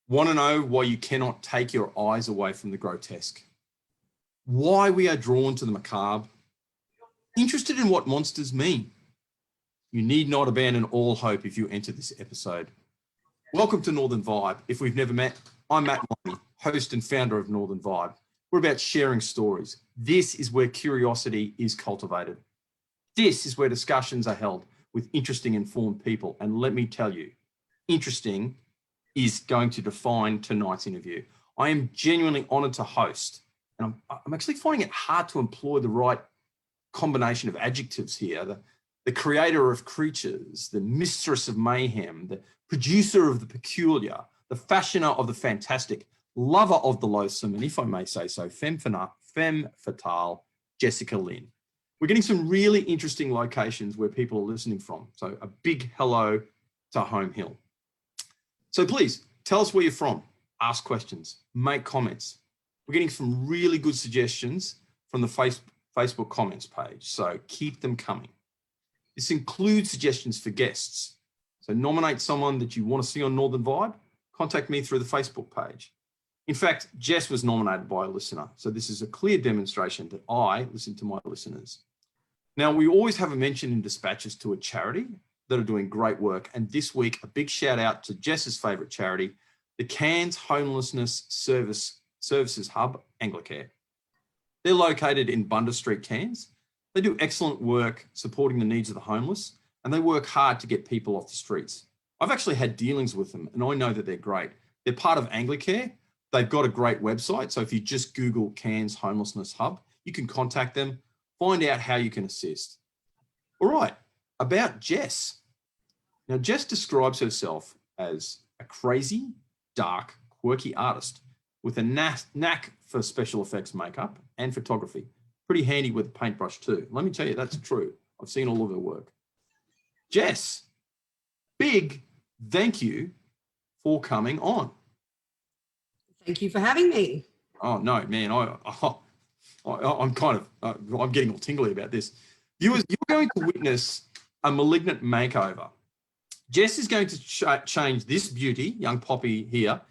Want to know why you cannot take your eyes away from the grotesque? Why we are drawn to the macabre? Interested in what monsters mean? You need not abandon all hope if you enter this episode. Welcome to Northern Vibe. If we've never met, I'm Matt Money, host and founder of Northern Vibe. We're about sharing stories. This is where curiosity is cultivated. This is where discussions are held with interesting, informed people. And let me tell you, interesting is going to define tonight's interview. I am genuinely honoured to host, and I'm actually finding it hard to employ the right combination of adjectives here. The creator of creatures, the mistress of mayhem, the producer of the peculiar, the fashioner of the fantastic, lover of the loathsome, and if I may say so, femme fatale, Jessica Lynn. We're getting some really interesting locations where people are listening from. So a big hello to Home Hill. So please tell us where you're from, ask questions, make comments. We're getting some really good suggestions from the Facebook comments page, so keep them coming. This includes suggestions for guests. So nominate someone that you want to see on Northern Vibe, contact me through the Facebook page. In fact, Jess was nominated by a listener, so this is a clear demonstration that I listen to my listeners. Now, we always have a mention in dispatches to a charity that are doing great work. And this week, a big shout out to Jess's favourite charity, the Cairns Homelessness Services Hub, Anglicare. They're located in Bunda Street, Cairns. They do excellent work supporting the needs of the homeless, and they work hard to get people off the streets. I've actually had dealings with them, and I know that they're great. They're part of Anglicare. They've got a great website. So if you just Google Cairns Homelessness Hub, you can contact them, find out how you can assist. All right. About Jess. Now, Jess describes herself as a crazy, dark, quirky artist with a knack for special effects makeup and photography. Pretty handy with a paintbrush too. Let me tell you, that's true. I've seen all of her work. Jess, big thank you for coming on. Thank you for having me. Oh, no, man. I'm kind of, I'm getting all tingly about this. You're going to witness a malignant makeover. Jess is going to change this beauty, young Poppy here,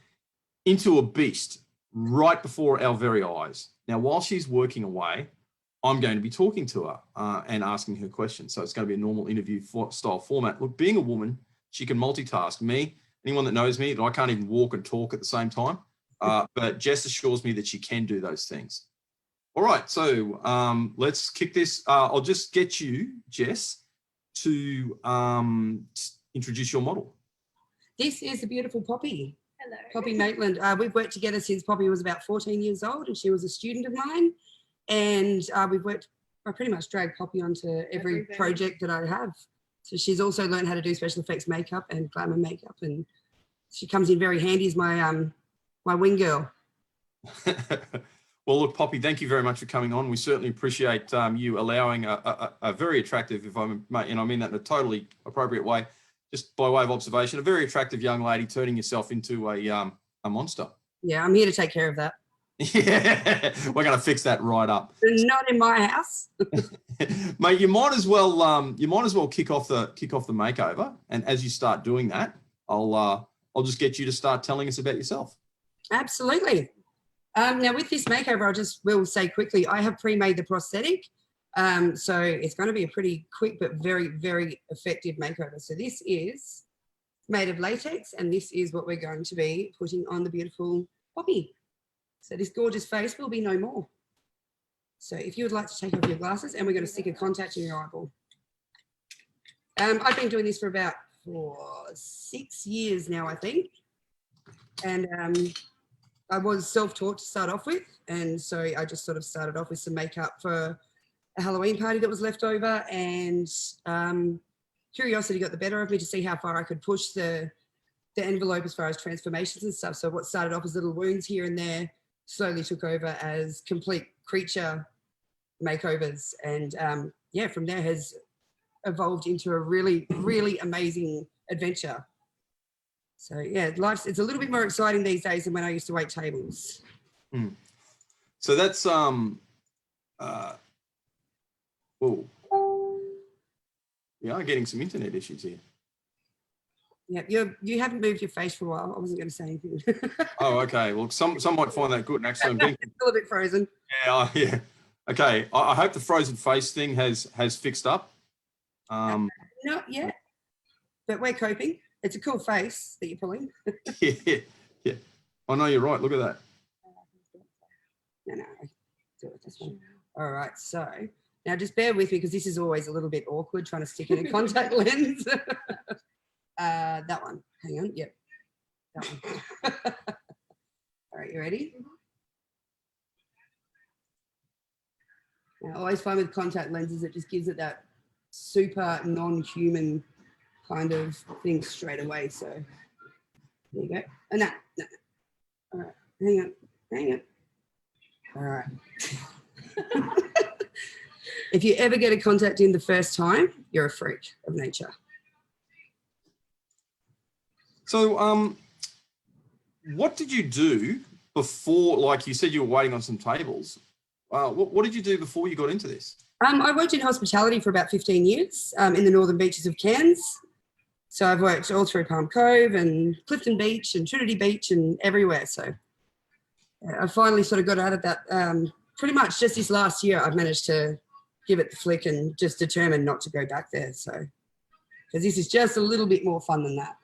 into a beast right before our very eyes. Now, while she's working away, I'm going to be talking to her and asking her questions. So it's going to be a normal interview style format. Look, being a woman, she can multitask. Me, anyone that knows me, that I can't even walk and talk at the same time. But Jess assures me that she can do those things. All right, so let's kick this. I'll just get you, Jess, to introduce your model. This is the beautiful Poppy. Hello. Poppy Maitland. We've worked together since Poppy was about 14 years old, and she was a student of mine. And we've worked, I pretty much drag Poppy onto every project that I have. So she's also learned how to do special effects makeup and glamour makeup, and she comes in very handy as my my wing girl. Well, look, Poppy, thank you very much for coming on. We certainly appreciate you allowing a very attractive, if I mean that in a totally appropriate way, just by way of observation, a very attractive young lady turning yourself into a monster. Yeah, I'm here to take care of that. Yeah, we're going to fix that right up. Not in my house. Mate, you might as well kick off the makeover, and as you start doing that, I'll just get you to start telling us about yourself. Absolutely. Now with this makeover, will say quickly, I have pre-made the prosthetic. So it's going to be a pretty quick but very, very effective makeover. So this is made of latex, and this is what we're going to be putting on the beautiful Poppy. So this gorgeous face will be no more. So if you would like to take off your glasses, and we're going to stick a contact in your eyeball. I've been doing this for about 6 years now, I think. And I was self-taught to start off with, and so I just sort of started off with some makeup for a Halloween party that was left over, and curiosity got the better of me to see how far I could push the envelope as far as transformations and stuff. So what started off as little wounds here and there slowly took over as complete creature makeovers, and yeah, from there has evolved into a really, really amazing adventure. So yeah, it's a little bit more exciting these days than when I used to wait tables. So that's we are getting some internet issues here. Yeah, you haven't moved your face for a while. I wasn't going to say anything. Oh, okay. Well, some might find that good. And actually, I'm being Still a bit frozen. yeah, yeah. Okay. I hope the frozen face thing has fixed up. Not yet, but we're coping. It's a cool face that you're pulling. Yeah, yeah. I know you're right. Look at that. No, I do it this one. All right, so now just bear with me because this is always a little bit awkward trying to stick in a contact lens. That one. Hang on. Yep. That one. All right, you ready? Now, I always find with contact lenses, it just gives it that super non-human kind of thing straight away. So there you go. Oh, no. All right, hang on. All right. If you ever get a contact in the first time, you're a freak of nature. So, what did you do before? Like you said, you were waiting on some tables. What did you do before you got into this? I worked in hospitality for about 15 years in the northern beaches of Cairns. So I've worked all through Palm Cove and Clifton Beach and Trinity Beach and everywhere. So I finally sort of got out of that. Pretty much just this last year, I've managed to give it the flick and just determined not to go back there. So, because this is just a little bit more fun than that.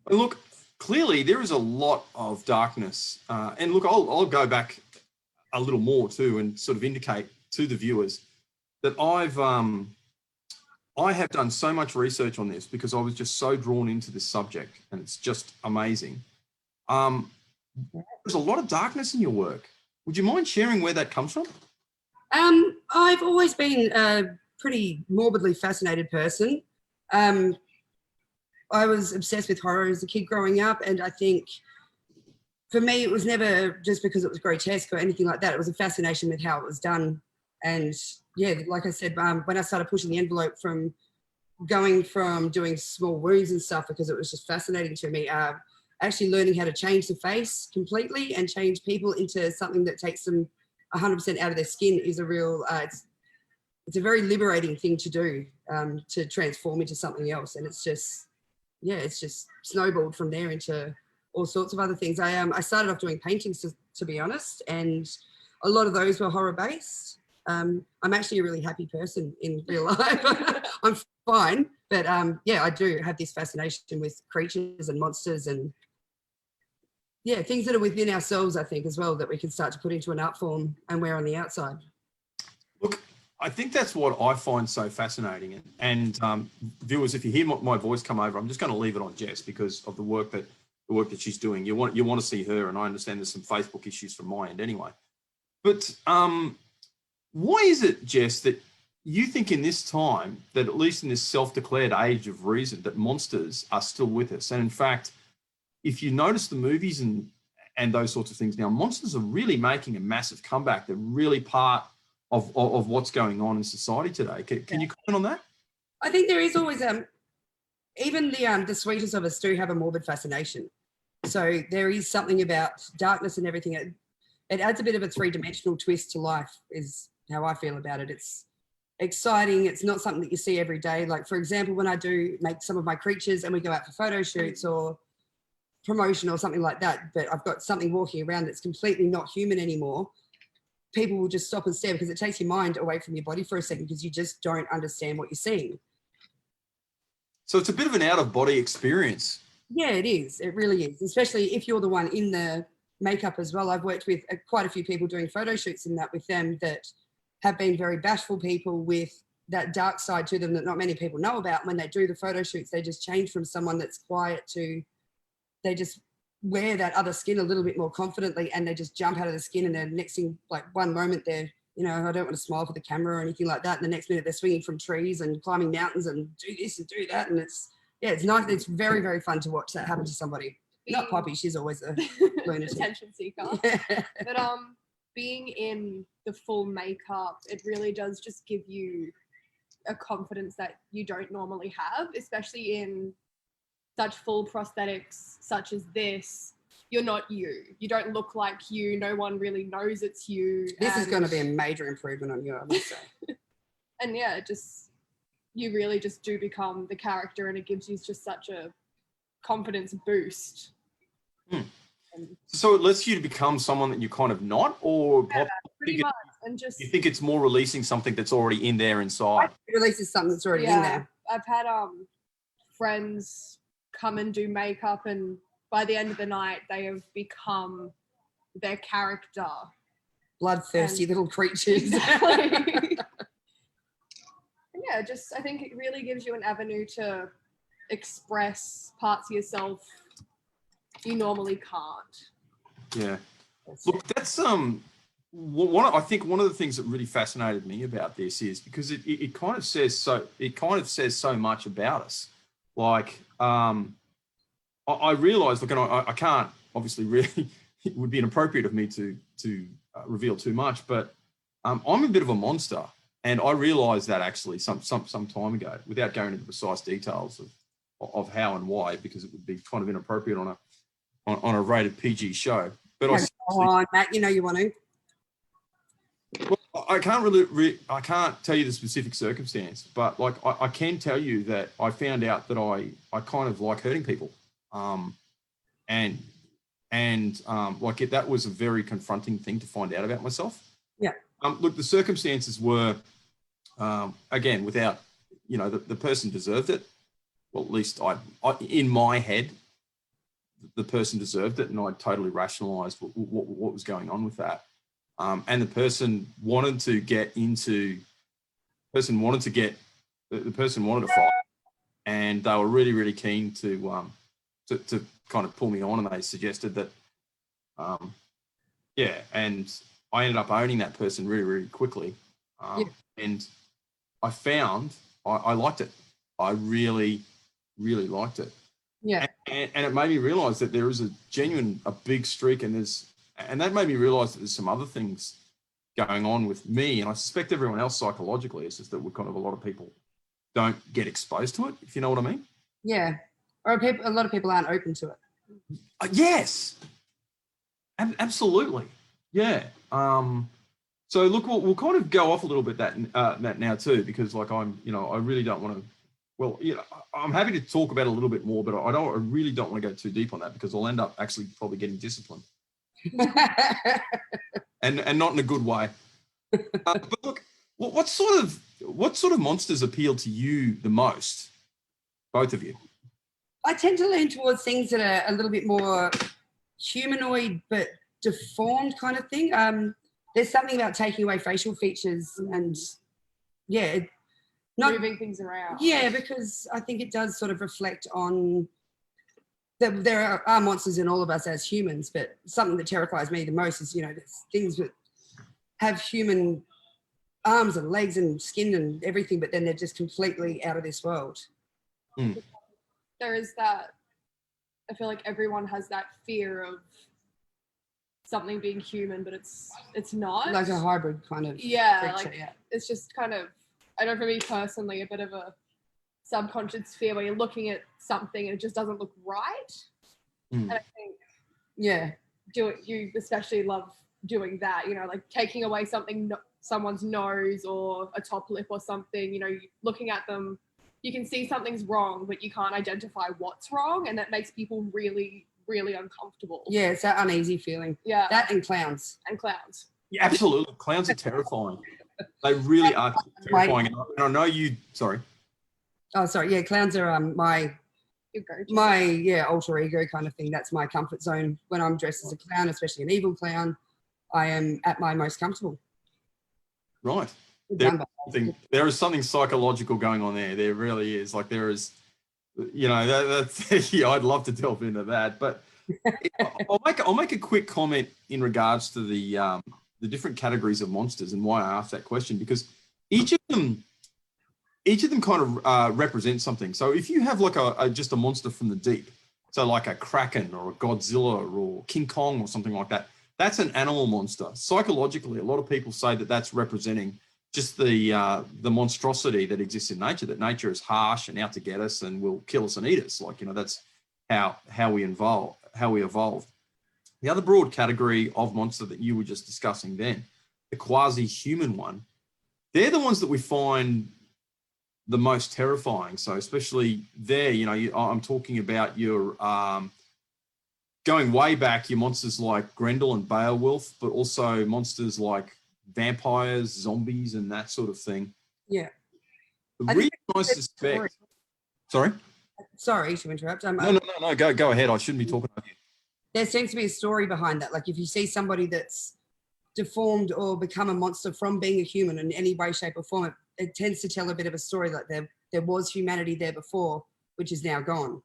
Look, clearly there is a lot of darkness. And look, I'll go back a little more too and sort of indicate to the viewers that I have done so much research on this because I was just so drawn into this subject and it's just amazing. There's a lot of darkness in your work. Would you mind sharing where that comes from? I've always been a pretty morbidly fascinated person. I was obsessed with horror as a kid growing up, and I think for me it was never just because it was grotesque or anything like that. It was a fascination with how it was done. And yeah, like I said, when I started pushing the envelope from going from doing small wounds and stuff because it was just fascinating to me, actually learning how to change the face completely and change people into something that takes them 100% out of their skin is a real, it's a very liberating thing to do, to transform into something else. And it's just, yeah, it's just snowballed from there into all sorts of other things. I started off doing paintings, to be honest, and a lot of those were horror based. I'm actually a really happy person in real life. I'm fine, but yeah, I do have this fascination with creatures and monsters and yeah, things that are within ourselves, I think, as well, that we can start to put into an art form and wear on the outside. Look, I think that's what I find so fascinating. And viewers, if you hear my voice come over, I'm just going to leave it on Jess because of the work that she's doing. You want to see her, and I understand there's some Facebook issues from my end anyway. But why is it, Jess, that you think in this time, that at least in this self-declared age of reason, that monsters are still with us? And in fact, if you notice the movies and those sorts of things now, monsters are really making a massive comeback. They're really part of what's going on in society today. Can you comment on that? I think there is always even the sweetest of us do have a morbid fascination. So there is something about darkness and everything. It adds a bit of a three-dimensional twist to life is how I feel about it. It's exciting. It's not something that you see every day. Like, for example, when I do make some of my creatures and we go out for photo shoots or promotion or something like that, but I've got something walking around that's completely not human anymore, people will just stop and stare because it takes your mind away from your body for a second because you just don't understand what you're seeing. So it's a bit of an out-of-body experience. Yeah, it is. It really is, especially if you're the one in the makeup as well. I've worked with quite a few people doing photo shoots and that with them that have been very bashful people with that dark side to them that not many people know about. When they do the photo shoots, they just change from someone that's quiet to they just wear that other skin a little bit more confidently and they just jump out of the skin and then next thing, like one moment they're, you know, I don't want to smile for the camera or anything like that. And the next minute they're swinging from trees and climbing mountains and do this and do that. And it's, yeah, it's nice. It's very, very fun to watch that happen to somebody. Not Poppy, she's always a lunatic. Attention seeker. Yeah. But being in the full makeup, it really does just give you a confidence that you don't normally have, especially in such full prosthetics such as this. You're not you. You don't look like you. No one really knows it's you. This is going to be a major improvement on you, I must say. And yeah, you really just do become the character, and it gives you just such a confidence boost. So it lets you to become someone that you're kind of not, or Pretty much. And just, you think it's more releasing something that's already in there inside? It releases something that's already in there. I've had friends come and do makeup, and by the end of the night, they have become their character. Bloodthirsty little creatures. Exactly. Yeah, just I think it really gives you an avenue to express parts of yourself you normally can't. Yeah. Look, that's I think one of the things that really fascinated me about this is because it kind of says so much about us. Like I realized, look, and I can't obviously really, it would be inappropriate of me to reveal too much, but I'm a bit of a monster. And I realized that actually some time ago, without going into precise details of how and why, because it would be kind of inappropriate on a rated PG show. But Matt, you know you want to. Well, I can't tell you the specific circumstance, but like I can tell you that I found out that I kind of like hurting people, and like that was a very confronting thing to find out about myself. Yeah. Look, the circumstances were, again, without, the person deserved it. Well, at least I in my head, the person deserved it, and I totally rationalized what was going on with that. And the person wanted to fight, and they were really, really keen to kind of pull me on, and they suggested that, and I ended up owning that person really, really quickly. And I found I liked it. I really, really liked it. Yeah. And it made me realize that there is a big streak, and that made me realize that there's some other things going on with me, and I suspect everyone else psychologically. It's just that a lot of people don't get exposed to it, if you know what I mean. Yeah. Or a lot of people aren't open to it. Yes. Absolutely. Yeah. So look, we'll kind of go off a little bit that now too, because like I really don't want to. Well, I'm happy to talk about it a little bit more, but I really don't want to go too deep on that, because I'll end up actually probably getting disciplined, and not in a good way. But look, what sort of monsters appeal to you the most, both of you? I tend to lean towards things that are a little bit more humanoid but deformed kind of thing. There's something about taking away facial features and not moving things around. Yeah, because I think it does sort of reflect on that there are monsters in all of us as humans, but something that terrifies me the most is, there's things that have human arms and legs and skin and everything, but then they're just completely out of this world. Mm. There is that, I feel like everyone has that fear of something being human, but it's not. Like a hybrid kind of creature, It's just kind of, I know for me personally, a bit of a subconscious fear where you're looking at something and it just doesn't look right. And I think you especially love doing that, like taking away someone's nose or a top lip or something, looking at them, you can see something's wrong, but you can't identify what's wrong, and that makes people really, really uncomfortable. Yeah, it's that uneasy feeling. Yeah. That and clowns. Yeah, absolutely. Clowns are terrifying. They really are terrifying. And I know you. Sorry. Oh, sorry. Yeah, clowns are my alter ego kind of thing. That's my comfort zone. When I'm dressed as a clown, especially an evil clown, I am at my most comfortable. Right. There is something psychological going on there. There really is. Like there is, that's I'd love to delve into that. But I'll make a quick comment in regards to the different categories of monsters and why I asked that question, because each of them kind of represents something. So if you have like just a monster from the deep, so like a Kraken or a Godzilla or King Kong or something like that, that's an animal monster. Psychologically, a lot of people say that that's representing just the monstrosity that exists in nature, that nature is harsh and out to get us and will kill us and eat us. Like, that's how we evolved. The other broad category of monster that you were just discussing then, the quasi-human one, they're the ones that we find the most terrifying. So especially there, you know, I'm talking about your going way back, your monsters like Grendel and Beowulf, but also monsters like vampires, zombies, and that sort of thing. Yeah. The I reason think I that's suspect. Sorry. Sorry to interrupt. No. Go ahead. I shouldn't be talking about you. There seems to be a story behind that. Like if you see somebody that's deformed or become a monster from being a human in any way, shape, or form, it tends to tell a bit of a story like there was humanity there before, which is now gone.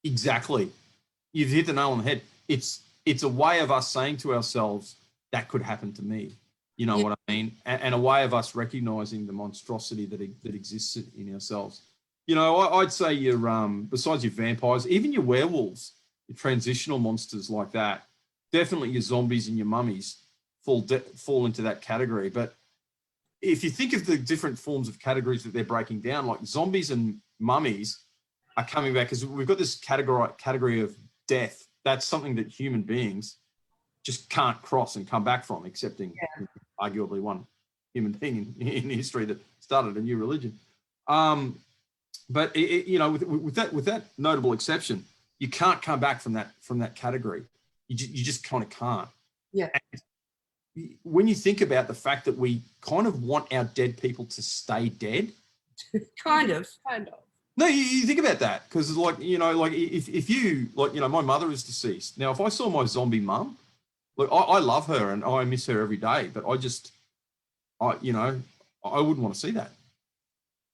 Exactly. You've hit the nail on the head. It's a way of us saying to ourselves, that could happen to me. You know what I mean? And a way of us recognizing the monstrosity that exists in ourselves. You know, I'd say your besides your vampires, even your werewolves, your transitional monsters like that, definitely your zombies and your mummies fall into that category. But if you think of the different forms of categories that they're breaking down, like zombies and mummies are coming back, because we've got this category of death. That's something that human beings just can't cross and come back from, excepting arguably one human being in history that started a new religion. But you know, with that notable exception, you can't come back from that category. You just kind of can't. Yeah. And when you think about the fact that we kind of want our dead people to stay dead, Kind of. No, you think about that, because like, you know, like if you, like, you know, my mother is deceased. Now, if I saw my zombie mum, look, I love her and I miss her every day, but you know, I wouldn't want to see that,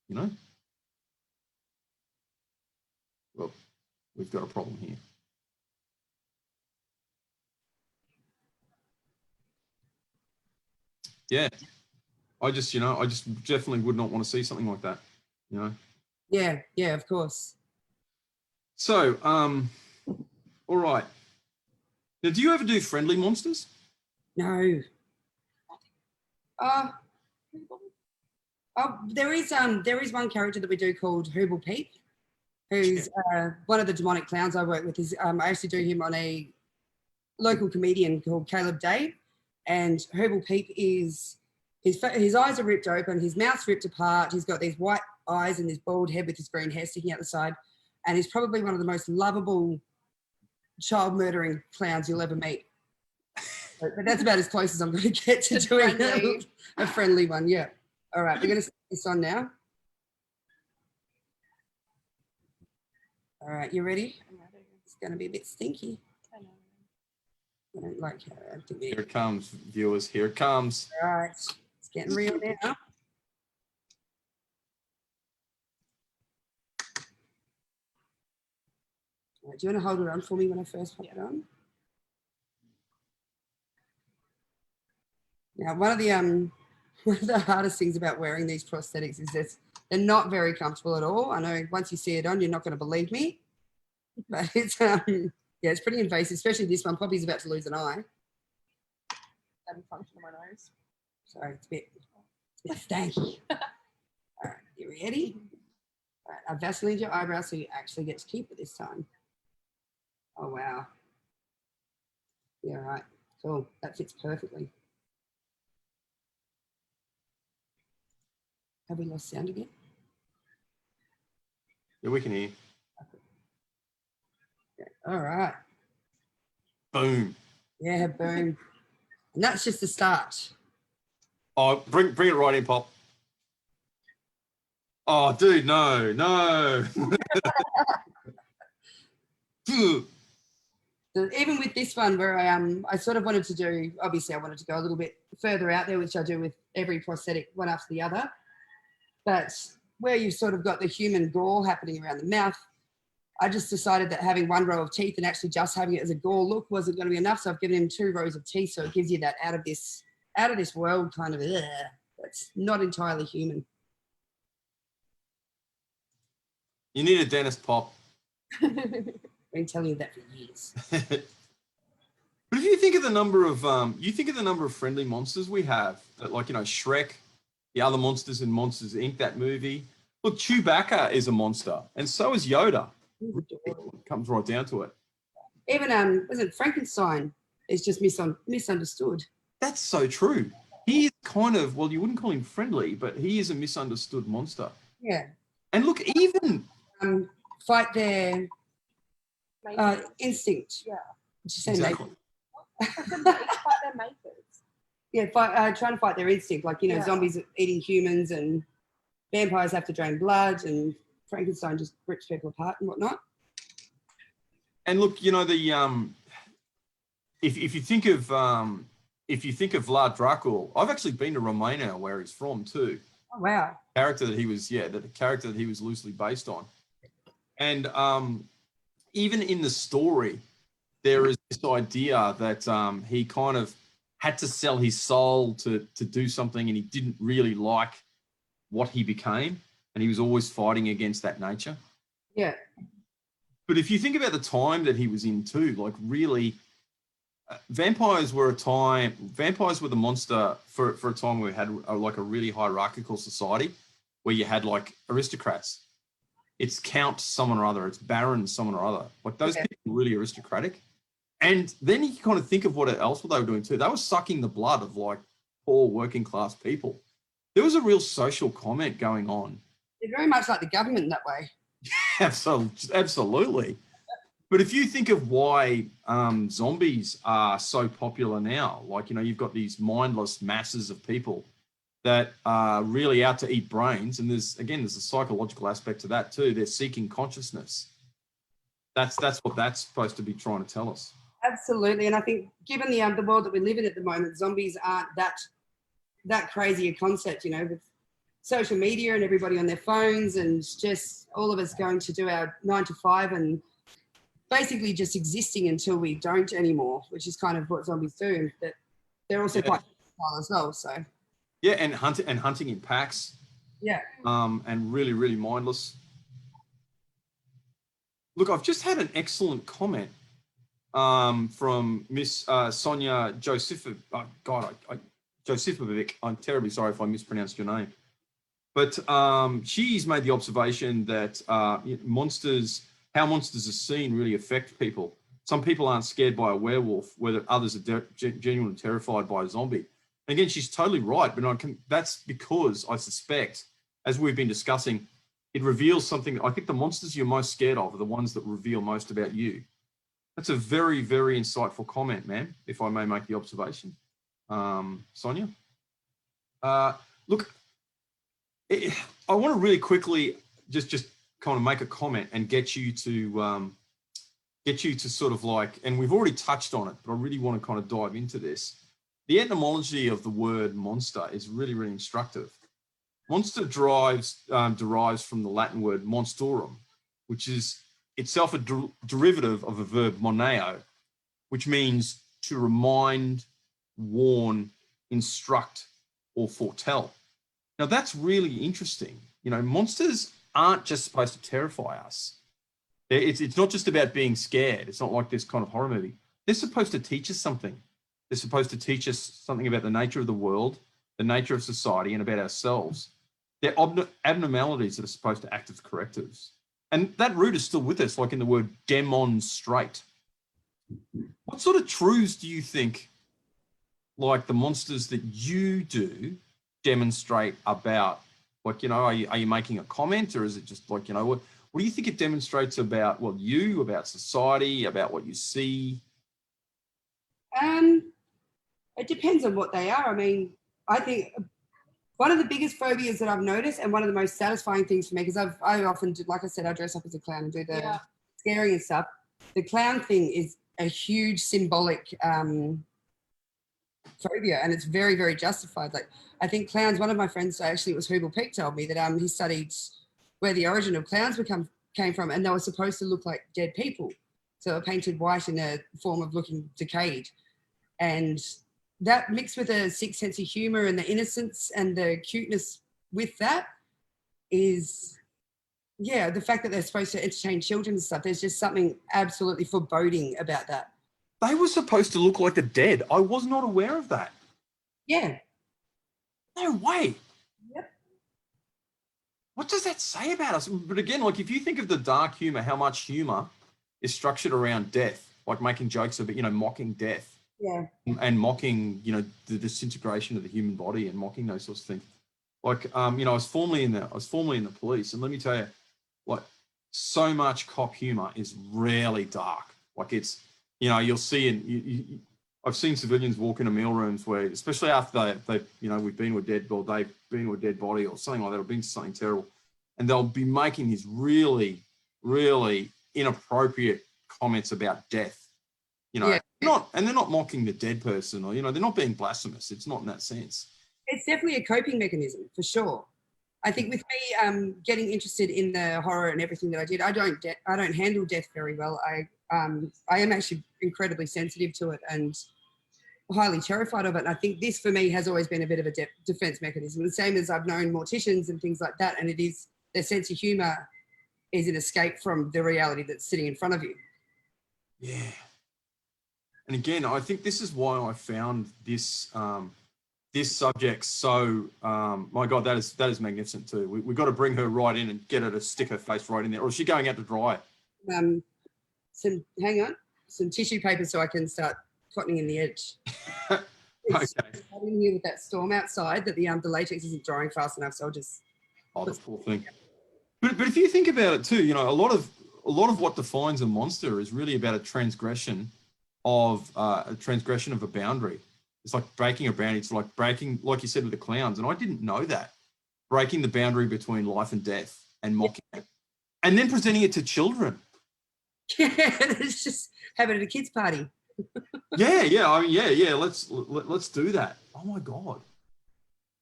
you know. Well, we've got a problem here. Yeah, I just definitely would not want to see something like that, you know. Yeah, of course. So, all right. Now, do you ever do friendly monsters? No. There is one character that we do called Hooble Peep, who's one of the demonic clowns I work with. I actually do him on a local comedian called Caleb Day, and Hooble Peep is his eyes are ripped open, his mouth's ripped apart, he's got these white eyes and this bald head with his green hair sticking out the side, and he's probably one of the most lovable child murdering clowns you'll ever meet. But that's about as close as I'm going to get to doing a friendly one. Yeah. All right, we're going to set this on now. All right, you ready? I'm ready. It's going to be a bit stinky. I know. I don't like how I do Here it. it comes, viewers. Here it comes. All right, it's getting real now. All right, do you want to hold it on for me when I first pop it on? Now, one of the hardest things about wearing these prosthetics is that they're not very comfortable at all. I know once you see it on, you're not going to believe me, but it's it's pretty invasive, especially this one. Poppy's about to lose an eye. Having function on my nose. Sorry, it's a bit stanky. All right, you ready? All right, I've Vaselined your eyebrows so you actually get to keep it this time. Oh, wow. Yeah, all right, cool. That fits perfectly. Have we lost sound again? Yeah, we can hear. Okay. All right. Boom. Yeah, boom. And that's just the start. Oh, bring it right in, Pop. Oh, dude, no. So even with this one where I sort of wanted to do, obviously I wanted to go a little bit further out there, which I do with every prosthetic one after the other. But where you've sort of got the human gore happening around the mouth, I just decided that having one row of teeth and actually just having it as a gore look wasn't going to be enough. So I've given him 2 rows of teeth. So it gives you that out of this world kind of, that's not entirely human. You need a dentist, Pop. I've been telling you that for years. But if you think of the number of friendly monsters we have, like, you know, Shrek, the other monsters in Monsters Inc., that movie. Look, Chewbacca is a monster, and so is Yoda. It comes right down to it. Even was it Frankenstein is just misunderstood. That's so true. He is kind of, well, you wouldn't call him friendly, but he is a misunderstood monster. Yeah. Mm. And look, even Fight their Makers. instinct. Yeah. Did you say exactly. Fight their makers. Yeah, trying to fight their instinct, like, you know, Yeah. zombies eating humans and vampires have to drain blood and Frankenstein just rips people apart and whatnot. And look, you know, the if you think of Vlad Dracul, I've actually been to Romania where he's from too. Oh, wow. The character that he was loosely based on. And even in the story, there is this idea that he kind of had to sell his soul to do something, and he didn't really like what he became, and he was always fighting against that nature. Yeah. But if you think about the time that he was in too, like really, vampires were the monster for a time where we had like a really hierarchical society where you had like aristocrats. It's Count someone or other, it's Baron someone or other. Like those people were really aristocratic. And then you kind of think of what else they were doing too. They were sucking the blood of like poor working class people. There was a real social comment going on. They're very much like the government in that way. Absolutely. But if you think of why zombies are so popular now, like, you know, you've got these mindless masses of people that are really out to eat brains. And there's a psychological aspect to that too. They're seeking consciousness. That's what that's supposed to be trying to tell us. Absolutely. And I think given the world that we live in at the moment, zombies aren't that crazy a concept, you know, with social media and everybody on their phones and just all of us going to do our 9 to 5 and basically just existing until we don't anymore, which is kind of what zombies do. That they're also quite volatile as well. So yeah, and hunting in packs. Yeah. And really, really mindless. Look, I've just had an excellent comment from Miss Sonia Josephovic. Oh, God, Josephovic. I'm terribly sorry if I mispronounced your name. But she's made the observation that how monsters are seen really affect people. Some people aren't scared by a werewolf, whether others are genuinely terrified by a zombie. And again, she's totally right, but that's because I suspect, as we've been discussing, it reveals something. I think the monsters you're most scared of are the ones that reveal most about you. That's a very, very insightful comment, ma'am, if I may make the observation. Sonia? Look, I want to really quickly just kind of make a comment and get you to sort of like, and we've already touched on it, but I really want to kind of dive into this. The etymology of the word monster is really, really instructive. Monster derives from the Latin word monstorum, which is itself a derivative of a verb moneo, which means to remind, warn, instruct, or foretell. Now, that's really interesting. You know, monsters aren't just supposed to terrify us. It's not just about being scared. It's not like this kind of horror movie. They're supposed to teach us something. They're supposed to teach us something about the nature of the world, the nature of society, and about ourselves. They're abnormalities that are supposed to act as correctives. And that root is still with us, like in the word demonstrate. What sort of truths do you think, like the monsters that you do, demonstrate about? Like, you know, are you making a comment, or is it just like, you know, what do you think it demonstrates about, well, you, about society, about what you see? It depends on what they are. I mean, I think one of the biggest phobias that I've noticed, and one of the most satisfying things for me, because I often do, like I said, I dress up as a clown and do the scaring and stuff. The clown thing is a huge symbolic phobia, and it's very, very justified. Like, I think clowns, one of my friends, actually it was Hubel Peck, told me that he studied where the origin of clowns came from, and they were supposed to look like dead people. So they were painted white in a form of looking decayed. And that mixed with a sick sense of humor and the innocence and the cuteness with that is, yeah, the fact that they're supposed to entertain children and stuff, there's just something absolutely foreboding about that. They were supposed to look like the dead. I was not aware of that. Yeah. No way. Yep. What does that say about us? But again, like, if you think of the dark humor, how much humor is structured around death, like making jokes about, you know, mocking death. Yeah. And mocking, you know, the disintegration of the human body and mocking those sorts of things. Like, you know, I was formerly in the police, and let me tell you, like, so much cop humor is rarely dark. Like, it's, you know, you'll see I've seen civilians walk into meal rooms where, especially after they, you know, we've been to a dead body, they've been to a dead body or something like that, or been to something terrible, and they'll be making these really, really inappropriate comments about death. You know, Yeah. they're not mocking the dead person, or, you know, they're not being blasphemous. It's not in that sense. It's definitely a coping mechanism for sure. I think with me getting interested in the horror and everything that I did, I don't handle death very well. I am actually incredibly sensitive to it and highly terrified of it. And I think this for me has always been a bit of a defense mechanism. The same as I've known morticians and things like that. And it is their sense of humor is an escape from the reality that's sitting in front of you. Yeah. And again, I think this is why I found this this subject so my God, that is magnificent too. We've got to bring her right in and get her to stick her face right in there, or is she going out to dry? Some tissue paper so I can start cottoning in the edge. Okay. In here with that storm outside that the latex isn't drying fast enough, so I'll just. Oh, the poor thing. But if you think about it too, you know, a lot of what defines a monster is really about a transgression of a boundary. It's like breaking a boundary. It's like breaking, like you said, with the clowns. And I didn't know that. Breaking the boundary between life and death and mocking it. And then presenting it to children. Yeah, it's just have it at a kid's party. Yeah. I mean, yeah. Let's do that. Oh my God.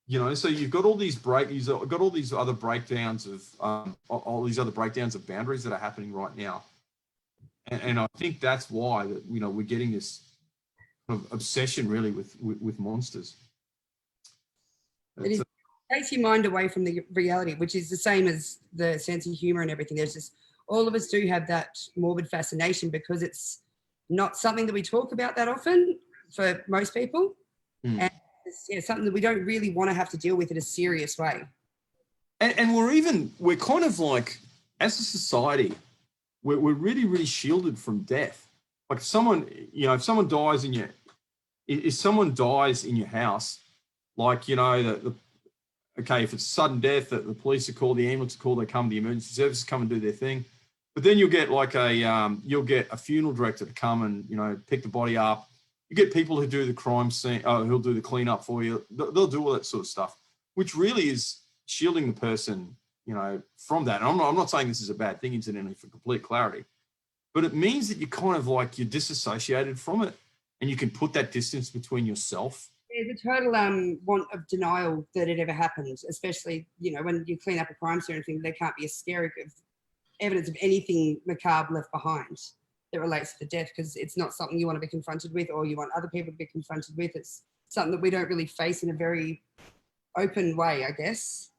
You know, so you've got all these all these other breakdowns of boundaries that are happening right now. And I think that's why that, you know, we're getting this kind of obsession really with monsters. It takes your mind away from the reality, which is the same as the sense of humor and everything. There's just, all of us do have that morbid fascination because it's not something that we talk about that often for most people. And it's something that we don't really want to have to deal with in a serious way. And we're kind of like, as a society, we're really, really shielded from death. Like if someone dies in your house, like, you know, okay, if it's sudden death, that the police are called, the ambulance are called, they come, the emergency services come and do their thing. But then you'll get like you'll get a funeral director to come and, you know, pick the body up. You get people who do the crime scene, who'll do the cleanup for you. They'll do all that sort of stuff, which really is shielding the person, you know, from that. And I'm not saying this is a bad thing, incidentally, for complete clarity, but it means that you kind of like, you're disassociated from it, and you can put that distance between yourself. There's a total want of denial that it ever happened, especially, you know, when you clean up a crime scene or anything, there can't be a scary evidence of anything macabre left behind that relates to the death, because it's not something you want to be confronted with or you want other people to be confronted with. It's something that we don't really face in a very open way, I guess.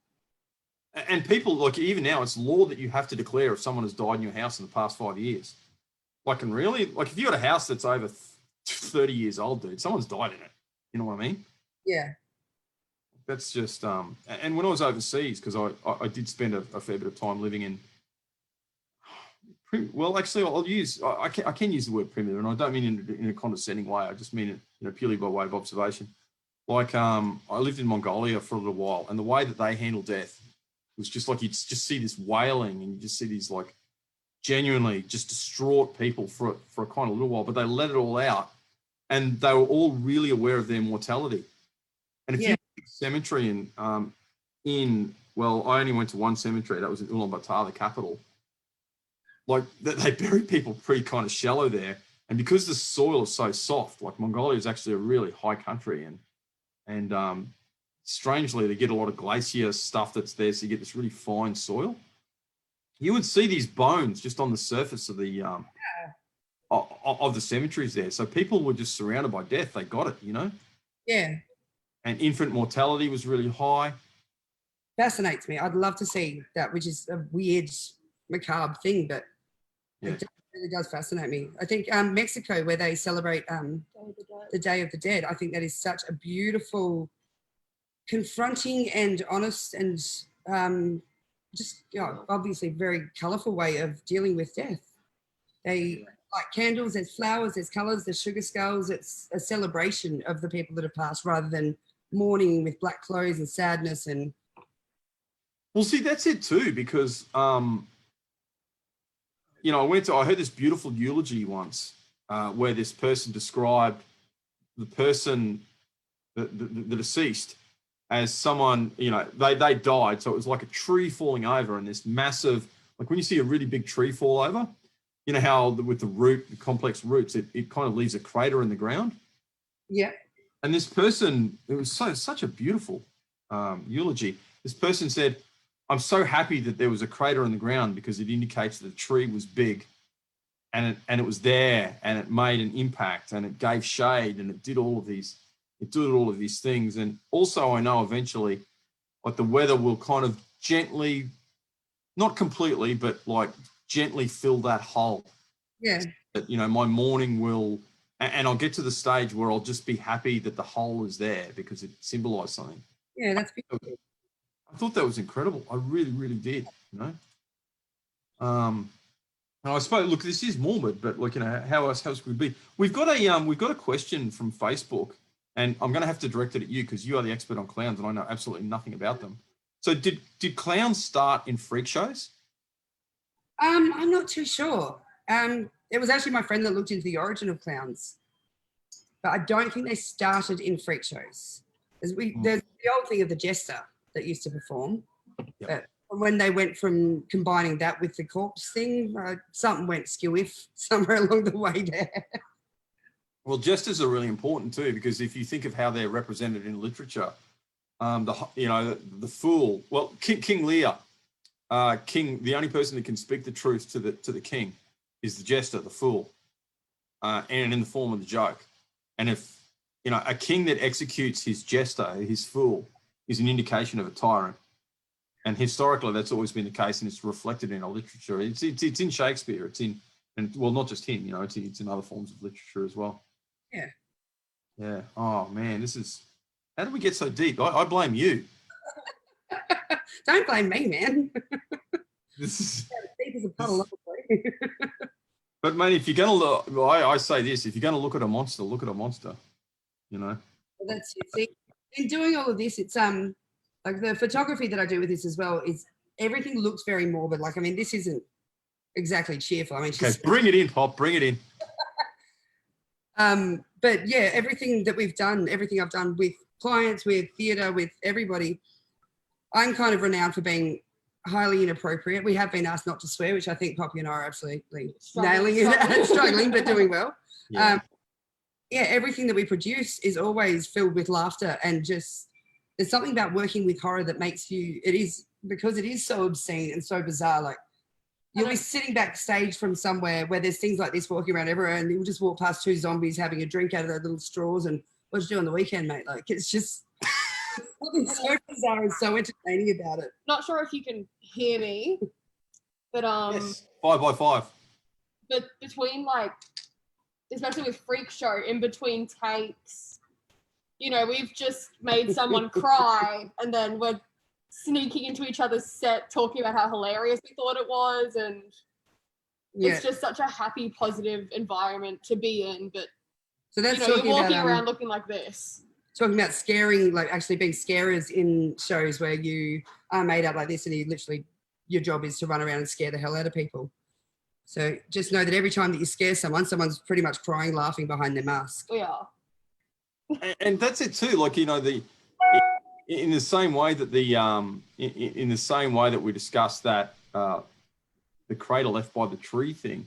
And people, like, even now, it's law that you have to declare if someone has died in your house in the past 5 years. Like, and really, like, if you got a house that's over 30 years old, dude, someone's died in it. You know what I mean? Yeah. That's just, and when I was overseas, because I did spend a fair bit of time living in, well, actually, I can use the word primitive, and I don't mean in a condescending way. I just mean it, you know, purely by way of observation. Like, I lived in Mongolia for a little while, and the way that they handle death was just like, you'd just see this wailing, and you just see these like genuinely just distraught people for a kind of little while, but they let it all out, and they were all really aware of their mortality. And if you look at the cemetery well, I only went to one cemetery, that was in Ulaanbaatar, the capital. Like, they bury people pretty kind of shallow there, and because the soil is so soft, like Mongolia is actually a really high country, and strangely, they get a lot of glacier stuff that's there, so you get this really fine soil. You would see these bones just on the surface of the of the cemeteries there. So people were just surrounded by death. They got it, you know? Yeah. And infant mortality was really high. Fascinates me. I'd love to see that, which is a weird, macabre thing, but it really does fascinate me. I think Mexico, where they celebrate the Day of the Dead, I think that is such a beautiful, confronting and honest and just, you know, obviously very colourful way of dealing with death. They light candles, there's flowers, there's colours, there's sugar skulls. It's a celebration of the people that have passed rather than mourning with black clothes and sadness and Well, see, that's it too, because, you know, I heard this beautiful eulogy once where this person described the person, the deceased, as someone, you know, they died. So it was like a tree falling over, and this massive, like when you see a really big tree fall over, you know how with the complex roots, it kind of leaves a crater in the ground. Yeah. And this person, it was such a beautiful eulogy. This person said, I'm so happy that there was a crater in the ground because it indicates that the tree was big and it was there and it made an impact and it gave shade and it did all of these things. And also I know eventually like the weather will kind of gently, not completely, but like gently fill that hole. Yeah. That, you know, my morning will, and I'll get to the stage where I'll just be happy that the hole is there because it symbolized something. Yeah, that's beautiful. I thought that was incredible. I really, really did, you know. And I suppose, look, this is morbid, but like, you know, how else could we be? We've got a question from Facebook, and I'm going to have to direct it at you because you are the expert on clowns, and I know absolutely nothing about them. So, did clowns start in freak shows? I'm not too sure. It was actually my friend that looked into the origin of clowns, but I don't think they started in freak shows. There's the old thing of the jester that used to perform, but when they went from combining that with the corpse thing, something went skew-if somewhere along the way there. Well, jesters are really important too, because if you think of how they're represented in literature, the fool. Well, King Lear, the only person that can speak the truth to the king is the jester, the fool, and in the form of the joke. And if you know a king that executes his jester, his fool, is an indication of a tyrant. And historically, that's always been the case, and it's reflected in our literature. It's in Shakespeare. It's in, and well, not just him. You know, it's in other forms of literature as well. Yeah. Yeah. Oh man, how did we get so deep? I blame you. Don't blame me, man. This is deep as a puddle. But man, if you're gonna look, I say this: if you're gonna look at a monster, look at a monster. You know. Well, that's it. See, in doing all of this, it's like the photography that I do with this as well is everything looks very morbid. Like, I mean, this isn't exactly cheerful. I mean, okay, bring it in, Pop. Bring it in. But yeah, everything that we've done, everything I've done with clients, with theatre, with everybody, I'm kind of renowned for being highly inappropriate. We have been asked not to swear, which I think Poppy and I are absolutely nailing it, struggling, but doing well. Yeah. Everything that we produce is always filled with laughter, and just there's something about working with horror that makes you, because it is so obscene and so bizarre. Like, you'll be sitting backstage from somewhere where there's things like this walking around everywhere, and you'll just walk past two zombies having a drink out of their little straws, and what you do on the weekend, mate? Like, it's just something so bizarre and so entertaining about it. Not sure if you can hear me, but yes. 5 by 5. But between, like, especially with Freak Show, in between takes, you know, we've just made someone cry, and then we're sneaking into each other's set talking about how hilarious we thought it was, and it's just such a happy, positive environment to be in. But so that's, you know, you're walking around looking like this. Talking about scaring, like actually being scarers in shows where you are made up like this, and your job is to run around and scare the hell out of people. So just know that every time that you scare someone's pretty much crying, laughing behind their mask. Yeah. And that's it too. Like, you know, in the same way that in the same way that we discussed that the crater left by the tree thing,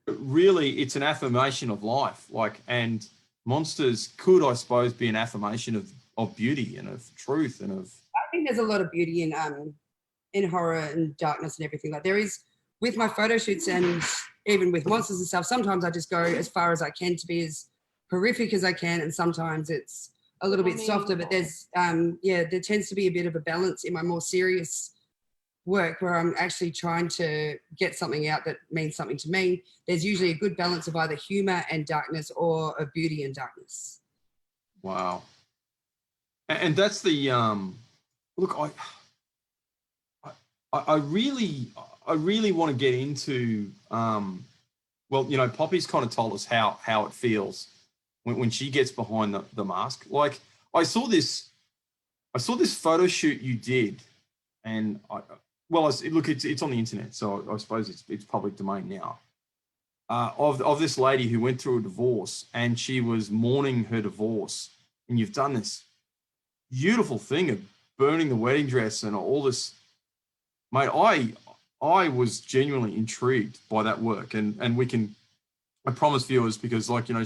really it's an affirmation of life. Like, and monsters could, I suppose, be an affirmation of beauty and of truth and of. I think there's a lot of beauty in horror and darkness and everything. Like, there is with my photo shoots and even with monsters and stuff. Sometimes I just go as far as I can to be as horrific as I can, and sometimes it's a little bit softer, but there's there tends to be a bit of a balance in my more serious work where I'm actually trying to get something out that means something to me. There's usually a good balance of either humor and darkness, or of beauty and darkness. Wow. And that's the look, I really want to get into well, you know, Poppy's kind of told us how it feels when she gets behind the mask. Like, I saw this photo shoot you did And well, look, it's on the internet, so I suppose it's public domain now. Of this lady who went through a divorce, and she was mourning her divorce, and you've done this beautiful thing of burning the wedding dress and all this, mate. I was genuinely intrigued by that work, and I promise viewers, because like, you know,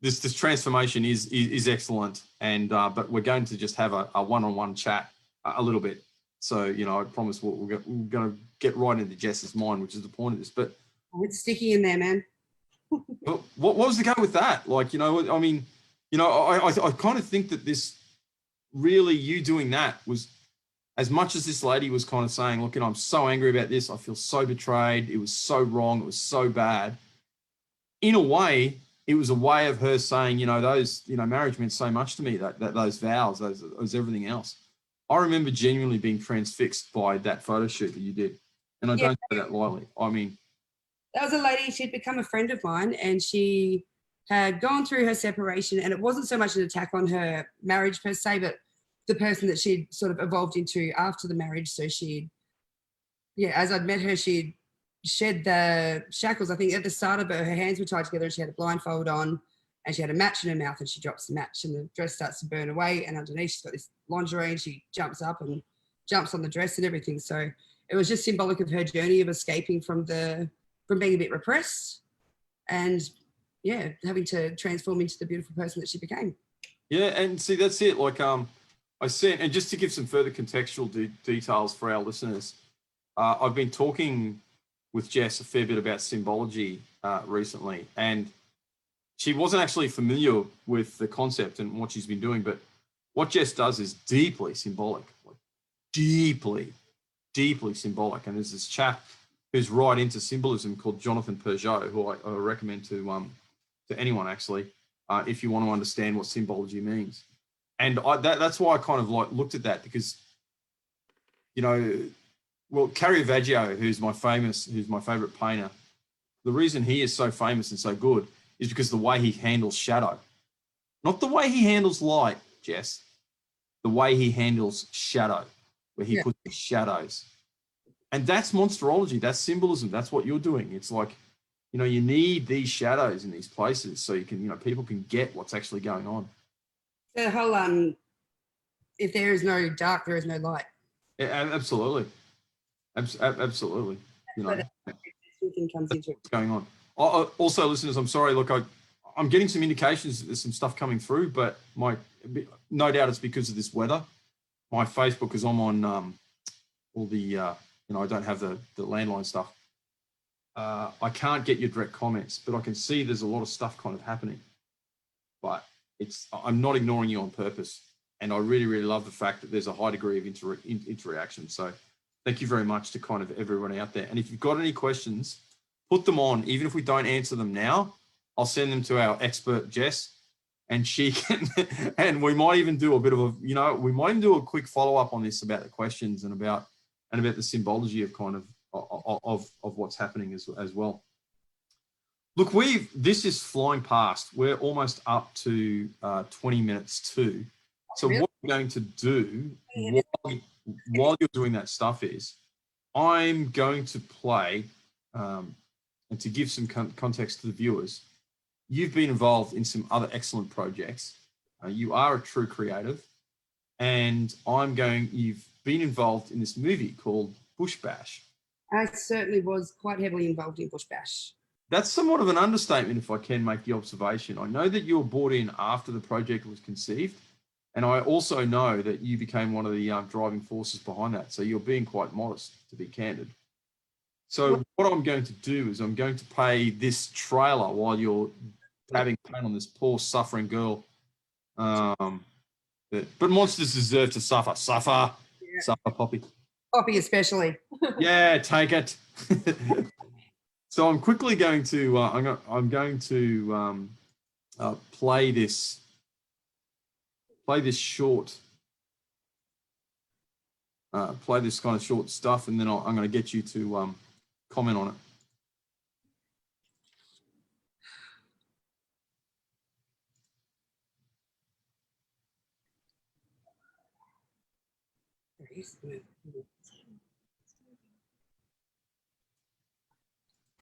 this transformation is excellent, and but we're going to just have a one-on-one chat a little bit. So, you know, I promise we're going to get right into Jess's mind, which is the point of this. But it's sticky in there, man. what was the go with that? Like, you know, I mean, you know, I kind of think that this really, you doing that was, as much as this lady was kind of saying, look, I'm so angry about this. I feel so betrayed. It was so wrong. It was so bad. In a way, it was a way of her saying, you know, those, you know, marriage meant so much to me, that those vows, those everything else. I remember genuinely being transfixed by that photo shoot that you did. And I don't say that lightly. I mean, that was a lady, she'd become a friend of mine, and she had gone through her separation, and it wasn't so much an attack on her marriage per se, but the person that she'd sort of evolved into after the marriage. So as I'd met her, she'd shed the shackles. I think at the start of her hands were tied together, and she had a blindfold on, and she had a match in her mouth, and she drops the match, and the dress starts to burn away, and underneath she's got this lingerie, and she jumps up and jumps on the dress and everything. So it was just symbolic of her journey of escaping from being a bit repressed, and having to transform into the beautiful person that she became. Yeah, and see, that's it. Like, I sent, and just to give some further contextual details for our listeners, I've been talking with Jess a fair bit about symbology recently, and she wasn't actually familiar with the concept and what she's been doing, but what Jess does is deeply symbolic, like deeply symbolic. And there's this chap who's right into symbolism called Jonathan Peugeot, who I recommend to anyone, actually, if you want to understand what symbology means. And that's why I kind of like looked at that, because, you know, well, Caravaggio, who's my favorite painter, the reason he is so famous and so good is because the way he handles shadow, not the way he handles light, Jess, the way he handles shadow, where he puts the shadows. And that's monsterology, that's symbolism, that's what you're doing. It's like, you know, you need these shadows in these places so you can, you know, people can get what's actually going on. The whole, if there is no dark, there is no light. Yeah, absolutely. Absolutely. You know, comes into it. What's going on. Also, listeners, I'm sorry. Look, I'm getting some indications that there's some stuff coming through, but no doubt it's because of this weather. My Facebook is on all the, you know, I don't have the landline stuff. I can't get your direct comments, but I can see there's a lot of stuff kind of happening. But I'm not ignoring you on purpose. And I really, really love the fact that there's a high degree of interaction. So thank you very much to kind of everyone out there. And if you've got any questions, put them on. Even if we don't answer them now, I'll send them to our expert, Jess, and she can, and we might even do a bit of a, you know, we might even do a quick follow-up on this about the questions and about the symbology of kind of what's happening as well. Look, this is flying past. We're almost up to 20 minutes too. So what we're going to do while you're doing that stuff is I'm going to play, and to give some context to the viewers, you've been involved in some other excellent projects. You are a true creative, and you've been involved in this movie called Bush Bash. I certainly was quite heavily involved in Bush Bash. That's somewhat of an understatement, if I can make the observation. I know that you were brought in after the project was conceived, and I also know that you became one of the driving forces behind that. So you're being quite modest, to be candid. So what I'm going to do is I'm going to play this trailer while you're having pain on this poor suffering girl. But monsters deserve to suffer. Suffer, Poppy. Poppy especially. Yeah, take it. So I'm quickly going to I'm going to play this short. Play this kind of short stuff, and then I'm going to get you to comment on it.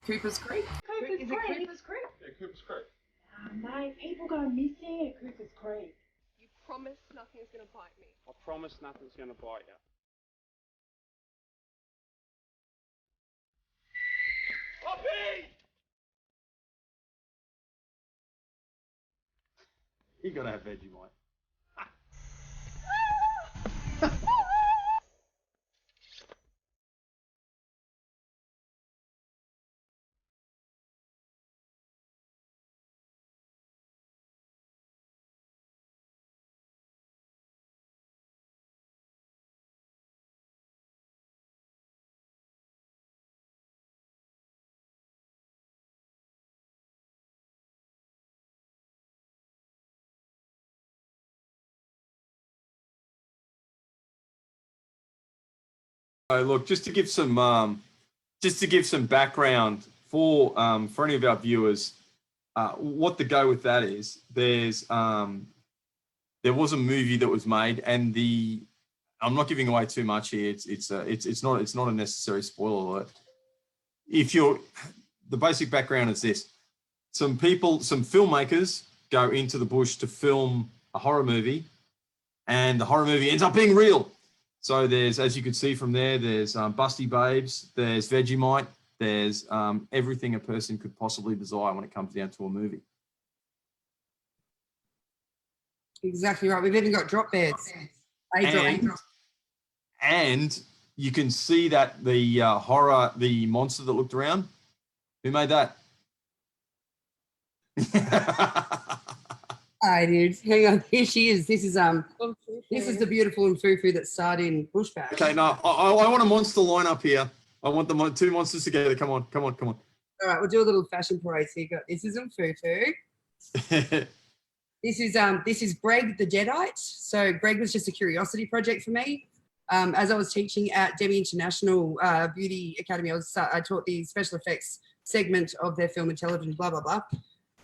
Cooper's Creek. Is it Cooper's Creek? Yeah, Cooper's Creek. Mate, people go missing at Cooper's Creek. You promise nothing's gonna bite me. I promise nothing's going to bite you. Poppy! You got to have Vegemite. So look, just to give some background for any of our viewers, what the go with that is, there was a movie that was made, and I'm not giving away too much here. It's not a necessary spoiler alert. The basic background is this: some filmmakers go into the bush to film a horror movie, and the horror movie ends up being real. So there's, as you can see from there, there's busty babes, there's Vegemite, there's everything a person could possibly desire when it comes down to a movie. Exactly right. We've even got drop beds. And you can see that the monster that looked around, who made that? Hi, dude. Hang on. Here she is. This is the beautiful and foo-foo that starred in Bushbash. Okay, no, I want a monster line up here. I want the two monsters together. Come on. All right, we'll do a little fashion parade. So you got this is Foo-foo. This is Greg the Deadite. So Greg was just a curiosity project for me. As I was teaching at Demi International Beauty Academy, I taught the special effects segment of their film and television, blah, blah, blah.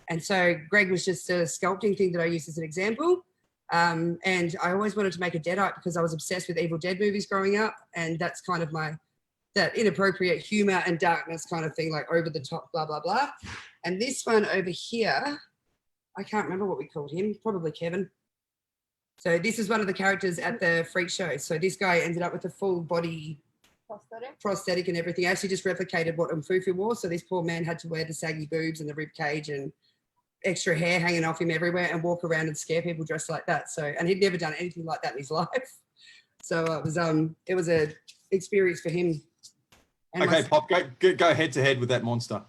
And so Greg was just a sculpting thing that I used as an example. And I always wanted to make a Deadite because I was obsessed with Evil Dead movies growing up. And that's kind of that inappropriate humor and darkness kind of thing, like over the top, blah, blah, blah. And this one over here, I can't remember what we called him, probably Kevin. So this is one of the characters at the freak show. So this guy ended up with a full body prosthetic and everything. I actually just replicated what Mfufu wore. So this poor man had to wear the saggy boobs and the rib cage and extra hair hanging off him everywhere and walk around and scare people dressed like that. So, and he'd never done anything like that in his life. So it was a experience for him. And okay, Pop, go head to head with that monster.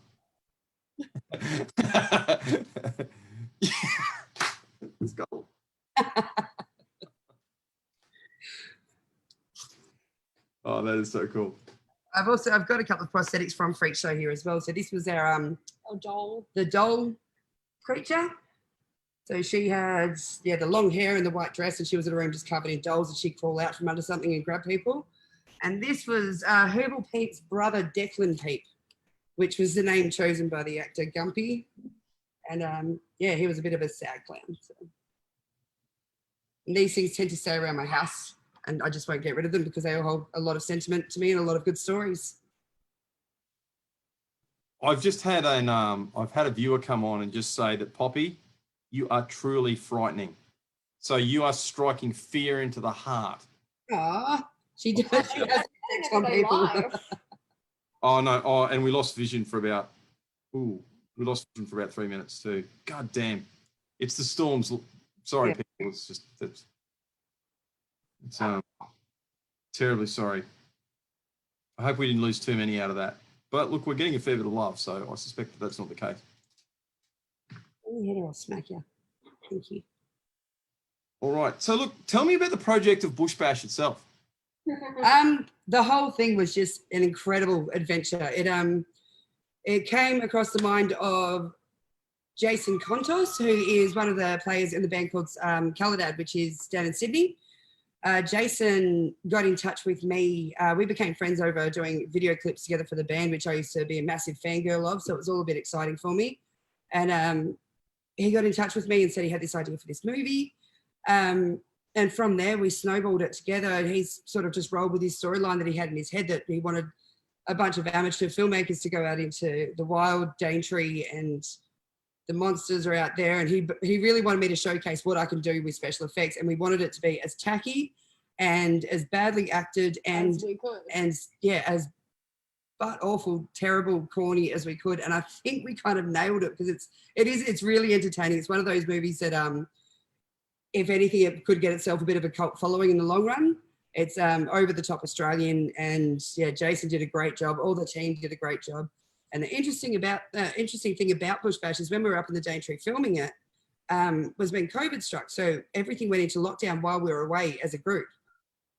Let's go. Oh, that is so cool. I've got a couple of prosthetics from Freak Show here as well. So this was our doll. The doll creature. So she had the long hair and the white dress, and she was in a room just covered in dolls, and she'd crawl out from under something and grab people. And this was Herbal Pete's brother, Declan Peep, which was the name chosen by the actor Gumpy. And he was a bit of a sad clown. So. And these things tend to stay around my house, and I just won't get rid of them because they all hold a lot of sentiment to me and a lot of good stories. I've just had I've had a viewer come on and just say that, Poppy, you are truly frightening. So you are striking fear into the heart. Ah, she does. She has sex on people. Oh no! Oh, and we lost vision for about 3 minutes too. God damn! It's the storms. Sorry, people. It's just it's terribly sorry. I hope we didn't lose too many out of that. But look, we're getting a fair bit of love, so I suspect that that's not the case. I'll smack you. Thank you. All right. So look, tell me about the project of Bushbash itself. The whole thing was just an incredible adventure. It came across the mind of Jason Kontos, who is one of the players in the band called Caladad, which is down in Sydney. Jason got in touch with me. We became friends over doing video clips together for the band, which I used to be a massive fangirl of, so it was all a bit exciting for me. And he got in touch with me and said he had this idea for this movie. And And from there, we snowballed it together. And he's sort of just rolled with his storyline that he had in his head, that he wanted a bunch of amateur filmmakers to go out into the wild, Daintree, and the monsters are out there. And he really wanted me to showcase what I can do with special effects. And we wanted it to be as tacky and as badly acted and As we could. as but awful, terrible, corny as we could. And I think we kind of nailed it, because it's really entertaining. It's one of those movies that if anything, it could get itself a bit of a cult following in the long run. It's over the top Australian, and yeah, Jason did a great job. All the team did a great job. And the interesting thing about Bush Bash is when we were up in the Daintree filming it, was when COVID struck. So everything went into lockdown while we were away as a group.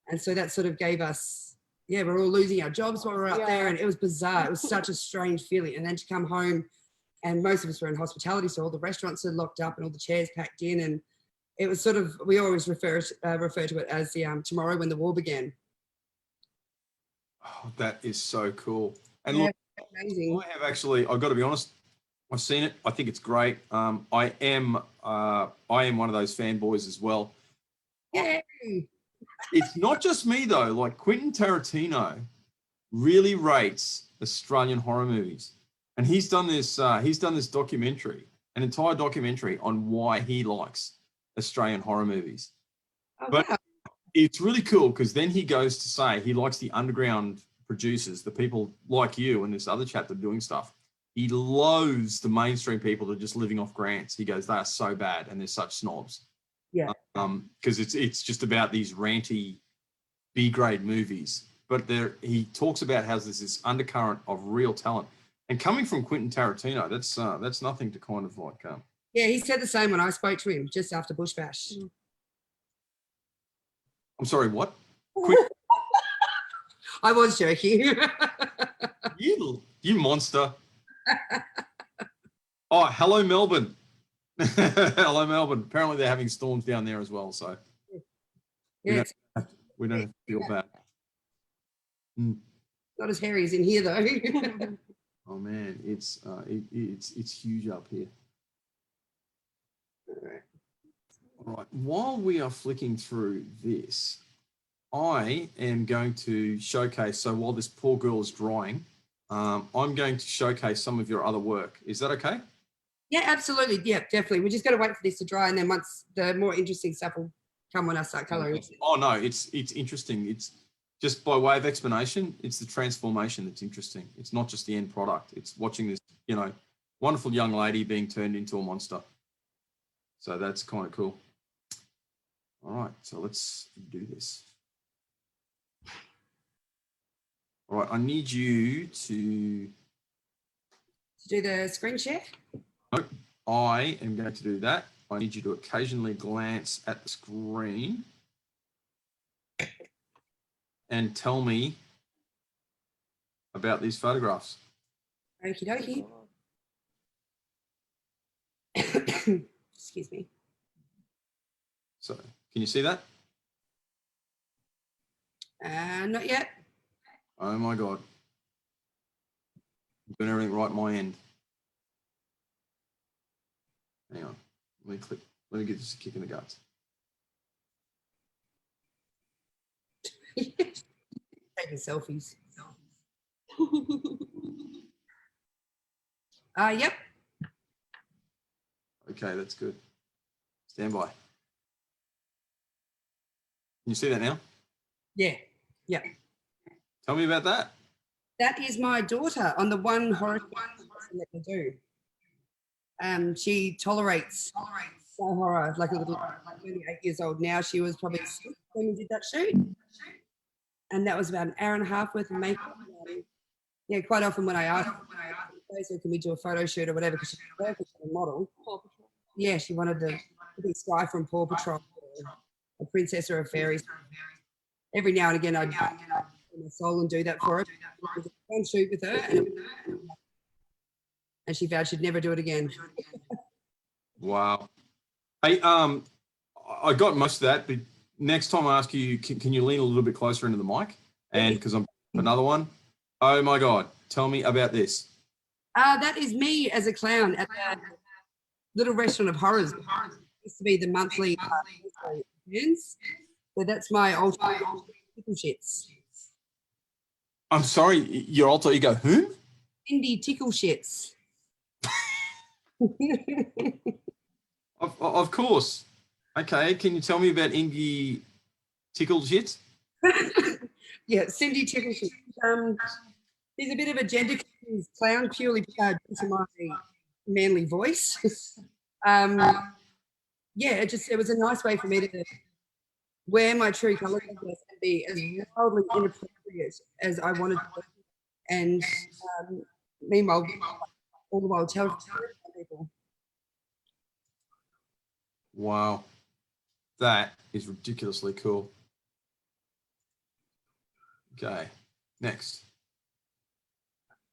And so that sort of gave us, we're all losing our jobs while we were up there, and it was bizarre. It was such a strange feeling. And then to come home, and most of us were in hospitality, so all the restaurants are locked up and all the chairs packed in, and it was sort of, we always refer to it as the tomorrow when the war began. Oh, that is so cool. And Yeah, look, amazing. I have actually, I've got to be honest, I've seen it. I think it's great. I am one of those fanboys as well. Yeah. It's not just me though. Like Quentin Tarantino really rates Australian horror movies, and he's done this documentary, an entire documentary on why he likes Australian horror movies. Oh, but wow. it's really cool, because then he goes to say he likes the underground producers, the people like you and this other chap that are doing stuff. He loathes the mainstream people that are just living off grants. He goes, they are so bad and they're such snobs. Yeah. Because it's just about these ranty B-grade movies. But he talks about how there's this undercurrent of real talent. And coming from Quentin Tarantino, that's nothing to kind of like. Yeah, he said the same when I spoke to him just after Bush Bash. I'm sorry, what? I was joking. You monster. Oh, hello, Melbourne. Hello, Melbourne. Apparently they're having storms down there as well, so Yeah, we don't have to feel bad. not as hairy as in here though. Oh man, it's huge up here. All right. While we are flicking through this, I am going to showcase. So while this poor girl is drying, I'm going to showcase some of your other work. Is that okay? Yeah, absolutely. Yeah, definitely. We just got to wait for this to dry, and then once the more interesting stuff will come when I start colouring. Oh no, it's interesting. It's just by way of explanation. It's the transformation that's interesting. It's not just the end product. It's watching this, wonderful young lady being turned into a monster. So that's kind of cool. All right, so let's do this. All right, I need you to do the screen share. Nope, I am going to do that. I need you to occasionally glance at the screen and tell me about these photographs. Okie dokie. Excuse me. So, can you see that? Not yet. Oh my God. I'm doing everything right at my end. Hang on. Let me get this a kick in the guts. Taking selfies. Yep. Okay, that's good. Stand by. Can you see that now? Yeah. Yep. Tell me about that. That is my daughter on the one horror that we do. She tolerates no horror, like a little, 28 years old now. She was probably 6 when we did that shoot. And that was about an hour and a half worth of makeup. Yeah, quite often when I ask her, can we do a photo shoot or whatever, because she's perfect for a model. Yeah, she wanted to be Sky from Paw Patrol, or a princess or a fairy. Every now and again, I'd put my soul and do that for her. One shoot with her, and she vowed she'd never do it again. Wow. Hey, I got most of that, but next time I ask you, can you lean a little bit closer into the mic? And because I'm another one. Oh my God, tell me about this. That is me as a clown at the Little Restaurant of Horrors. It used to be the monthly hands. So that's my alter ego, Tickle Shits. I'm sorry, your alter ego, whom? Cindy Tickle Shits. Of course. Okay, can you tell me about Ingy Tickle Shit? Yeah, Cindy Tickle Shits. He's a bit of a gender confused clown, purely due to my manly voice. Yeah, it was a nice way for me to wear my true colours and be as wildly inappropriate as I wanted to be. And meanwhile, all the while tell people. Wow. That is ridiculously cool. Okay, next.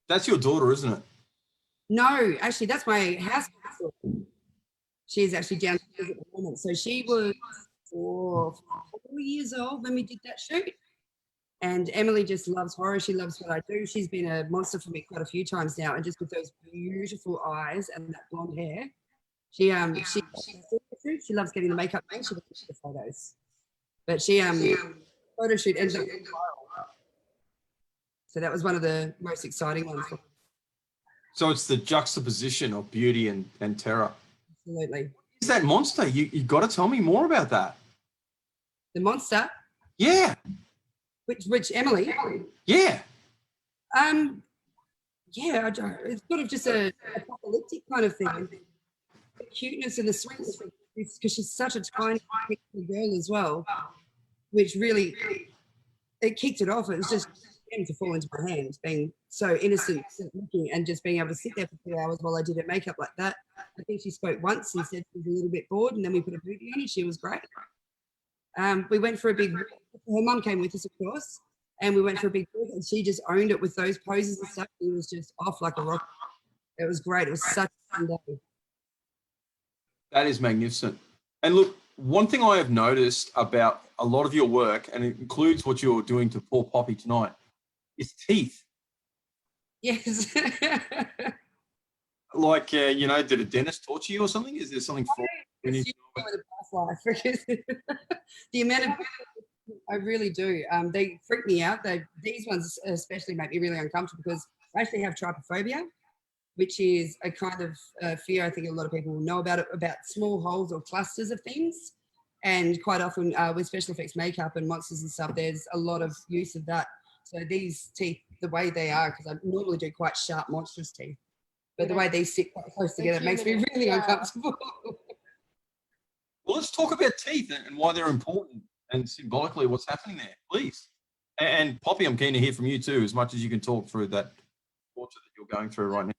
That's your daughter, isn't it? No, actually, that's my house. She's actually downstairs at the moment. So she was 4 years old when we did that shoot. And Emily just loves horror. She loves what I do. She's been a monster for me quite a few times now. And just with those beautiful eyes and that blonde hair, she loves getting the makeup done. She loves the photos. But she photo shoot ended up being viral. So that was one of the most exciting ones. So it's the juxtaposition of beauty and terror. Absolutely. What is that monster? You got to tell me more about that. The monster? Yeah. Which Emily? Yeah. Yeah, it's sort of just a apocalyptic kind of thing. The cuteness and the sweetness, because she's such a tiny girl as well, which really, it kicked it off. It was just to fall into my hands, being so innocent looking and just being able to sit there for 2 hours while I did her makeup like that. I think she spoke once and said she was a little bit bored, and then we put a movie on and she was great. We went for a big, her mum came with us, of course, and we went for a big walk, and she just owned it with those poses and stuff. She was just off like a rock. It was great. It was such a fun day. That is magnificent. And look, one thing I have noticed about a lot of your work, and it includes what you're doing to poor Poppy tonight, is teeth. Yes. Like, did a dentist torture you or something? Is there something for With a past life, because the amount of I really do. They freak me out. These ones especially make me really uncomfortable because I actually have trypophobia, which is a kind of fear I think a lot of people will know about it, about small holes or clusters of things. And quite often with special effects makeup and monsters and stuff, there's a lot of use of that. So these teeth, the way they are, because I normally do quite sharp monstrous teeth, but the way they sit quite close together makes me really uncomfortable. Well, let's talk about teeth and why they're important and symbolically what's happening there, please. And Poppy, I'm keen to hear from you too, as much as you can talk through that torture that you're going through right now.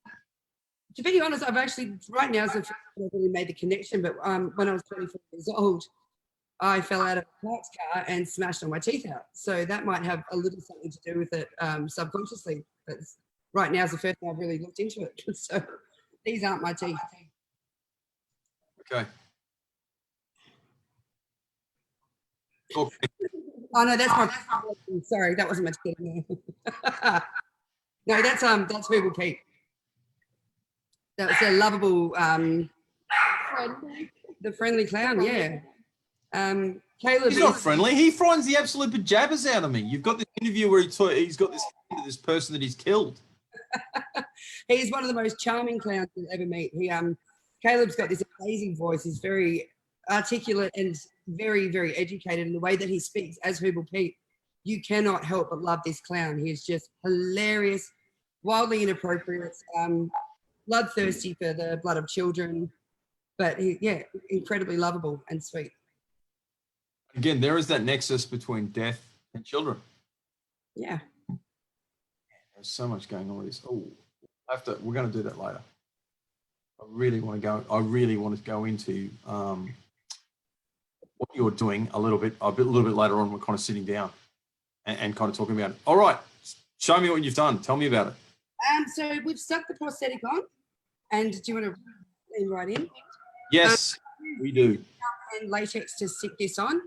To be honest, I've actually, right now is the first time I've really made the connection, but when I was 24 years old, I fell out of a parked car and smashed all my teeth out. So that might have a little something to do with it subconsciously. But right now is the first time I've really looked into it. So these aren't my teeth. Okay. Talk. Oh no, that's my. Sorry, that wasn't my teeth. No, that's Verbal Pete. That was a lovable, the friendly clown. Yeah. Caleb. He's not friendly. He finds the absolute pajamas out of me. You've got this interview where he's got this person that he's killed. He's one of the most charming clowns you'll ever meet. Caleb's got this amazing voice. He's very articulate and very, very educated in the way that he speaks as Verbal Pete. You cannot help but love this clown. He is just hilarious, wildly inappropriate, bloodthirsty for the blood of children, but incredibly lovable and sweet. Again, there is that nexus between death and children. Yeah. There's so much going on with this. Oh, we're going to do that later. I really want to go into what you're doing a little bit later on. We're kind of sitting down and kind of talking about it. All right, show me what you've done. Tell me about it. So we've stuck the prosthetic on, and do you want to lean right in? Yes, we do. And latex to stick this on.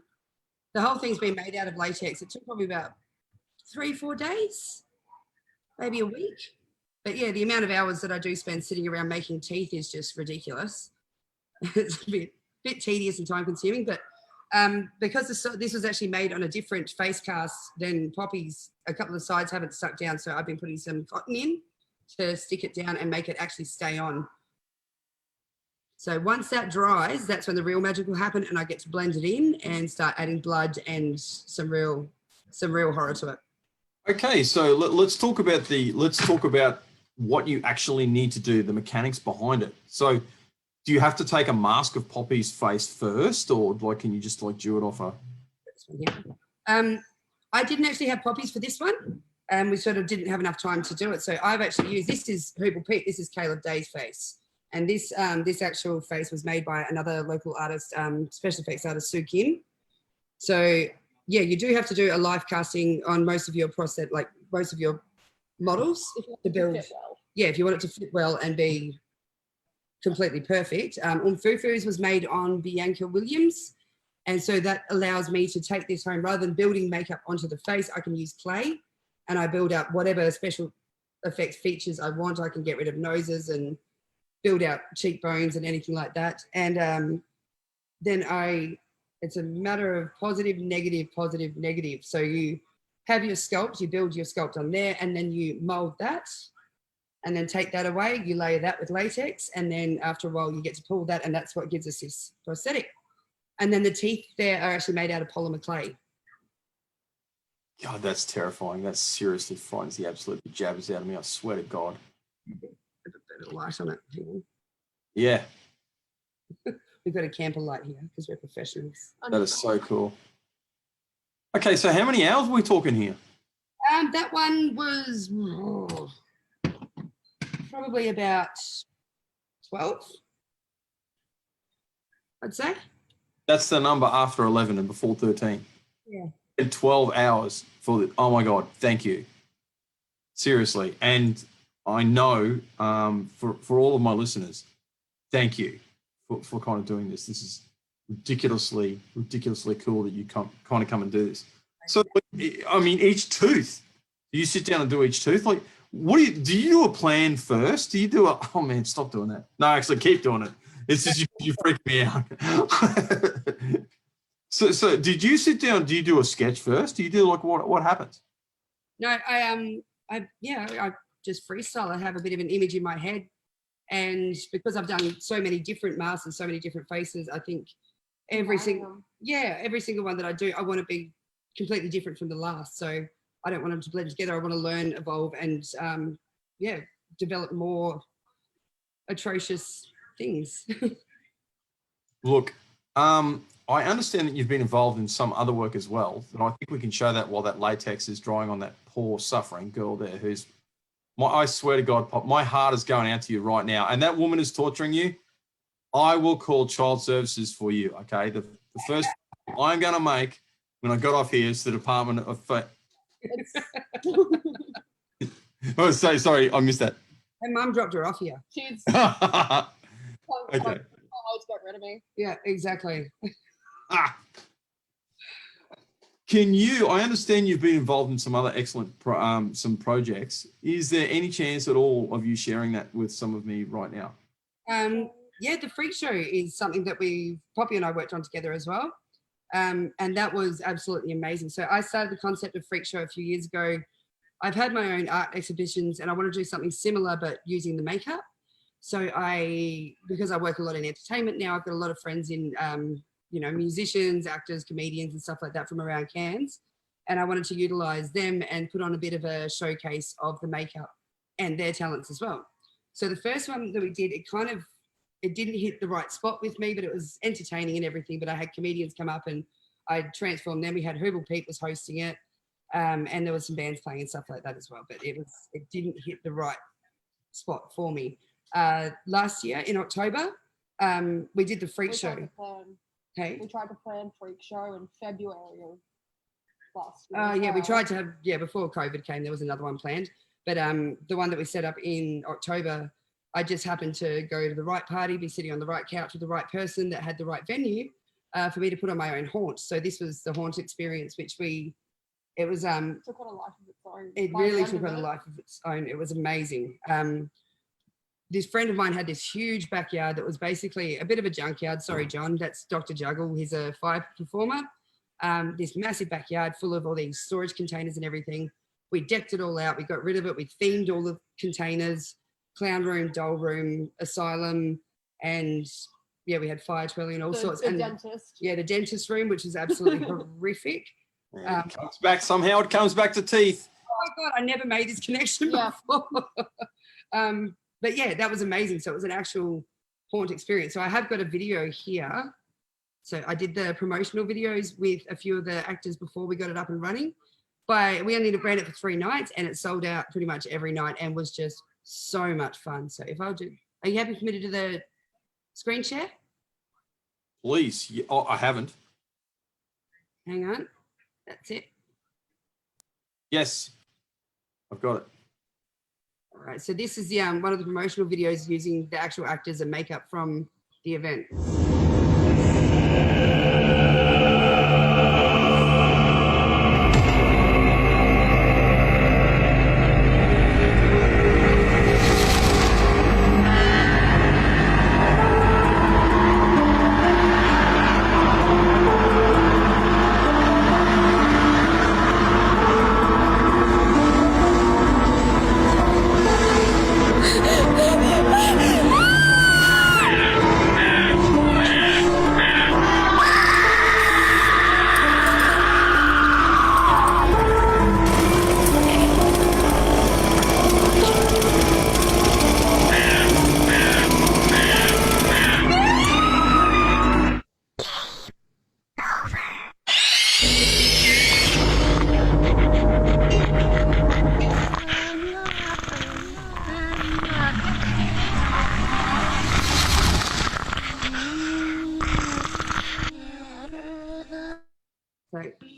The whole thing's been made out of latex. It took probably about 3-4 days, maybe a week. But yeah, the amount of hours that I do spend sitting around making teeth is just ridiculous. It's a bit tedious and time consuming, but Because this was actually made on a different face cast than Poppy's, a couple of sides haven't stuck down, so I've been putting some cotton in to stick it down and make it actually stay on. So once that dries, that's when the real magic will happen, and I get to blend it in and start adding blood and some real horror to it. Okay, so let's talk about what you actually need to do, the mechanics behind it. So do you have to take a mask of Poppy's face first, or like can you just like do it off a? I didn't actually have Poppy's for this one. We sort of didn't have enough time to do it. So I've actually used, this is Hoople Pete, this is Caleb Day's face. And this actual face was made by another local artist, special effects artist, Sue Kim. So yeah, you do have to do a life casting on most of your like most of your models to build. Well. Yeah, if you want it to fit well and be completely perfect. Umfufu's was made on Bianca Williams. And so that allows me to take this home rather than building makeup onto the face. I can use clay and I build out whatever special effects features I want. I can get rid of noses and build out cheekbones and anything like that. And then it's a matter of positive, negative, positive, negative. So you have your sculpt, you build your sculpt on there, and then you mold that and then take that away. You layer that with latex. And then after a while you get to pull that, and that's what gives us this prosthetic. And then the teeth there are actually made out of polymer clay. God, that's terrifying. That seriously frightens the absolute jabbers out of me. I swear to God. A bit of light on it. Yeah, We've got a camper light here because we're professionals. that is so cool. Okay, so how many hours are we talking here? That one was probably about 12, I'd say. That's the number after 11 and before 13. Yeah. And 12 hours for the, oh my God, thank you. Seriously. And I know for all of my listeners, thank you for kind of doing this. This is ridiculously cool that you kind of come and do this. So, I mean, each tooth, do you sit down and do each tooth? Like, what do you do a plan first? Do you do oh man, stop doing that. No, actually keep doing it. It's just, you freak me out. So did you sit down? Do you do a sketch first? Do you do like what happens? No, I just freestyle. I have a bit of an image in my head. And because I've done so many different masks and so many different faces, I think every single one that I do, I want to be completely different from the last. So I don't want them to blend together. I want to learn, evolve, and develop more atrocious things. Look, I understand that you've been involved in some other work as well, and I think we can show that while that latex is drying on that poor suffering girl there who's, I swear to God, Pop, my heart is going out to you right now. And that woman is torturing you. I will call child services for you, okay? The first I'm going to make when I got off here is the Department of... Oh, sorry, I missed that. My mum dropped her off here. She's Okay. almost got rid of me. Yeah, exactly. Can you, I understand you've been involved in some other excellent some projects. Is there any chance at all of you sharing that with some of me right now? Yeah, the freak show is something that Poppy and I worked on together as well. And that was absolutely amazing. So I started the concept of freak show a few years ago. I've had my own art exhibitions and I want to do something similar, but using the makeup. So because I work a lot in entertainment now, I've got a lot of friends in, musicians, actors, comedians and stuff like that from around Cairns. And I wanted to utilize them and put on a bit of a showcase of the makeup and their talents as well. So the first one that we did, it didn't hit the right spot with me, but it was entertaining and everything. But I had comedians come up and I transformed them. We had Hoople Pete was hosting it. And there was some bands playing and stuff like that as well. But it didn't hit the right spot for me. Last year in October, we did the freak show. We tried to plan freak show in February of last year. Yeah, we tried to have, before COVID came, there was another one planned. But the one that we set up in October, I just happened to go to the right party, be sitting on the right couch with the right person that had the right venue for me to put on my own haunt. So this was the haunt experience, which it was took on a life of its own. It really took on a life of its own. It was amazing. this friend of mine had this huge backyard that was basically a bit of a junkyard. Sorry, John, that's Dr. Juggle. He's a fire performer. This massive backyard full of all these storage containers and everything. We decked it all out. We got rid of it. We themed all the containers, clown room, doll room, asylum, and yeah, we had fire twirling and all sorts. The And dentist. yeah, the dentist room, which is absolutely horrific. Yeah, it comes back somehow. It comes back to teeth. Oh my God, I never made this connection Yeah. before. But yeah, that was amazing. So it was an actual haunt experience. So I have got a video here. So I did the promotional videos with a few of the actors before we got it up and running. But we only ran it for 3 nights and it sold out pretty much every night and was just so much fun. So if I'll do, are you happy for me to do the screen share? Please. Yeah, oh, I haven't. Hang on. That's it. Yes, I've got it. All right. So this is one of the promotional videos using the actual actors and makeup from the event.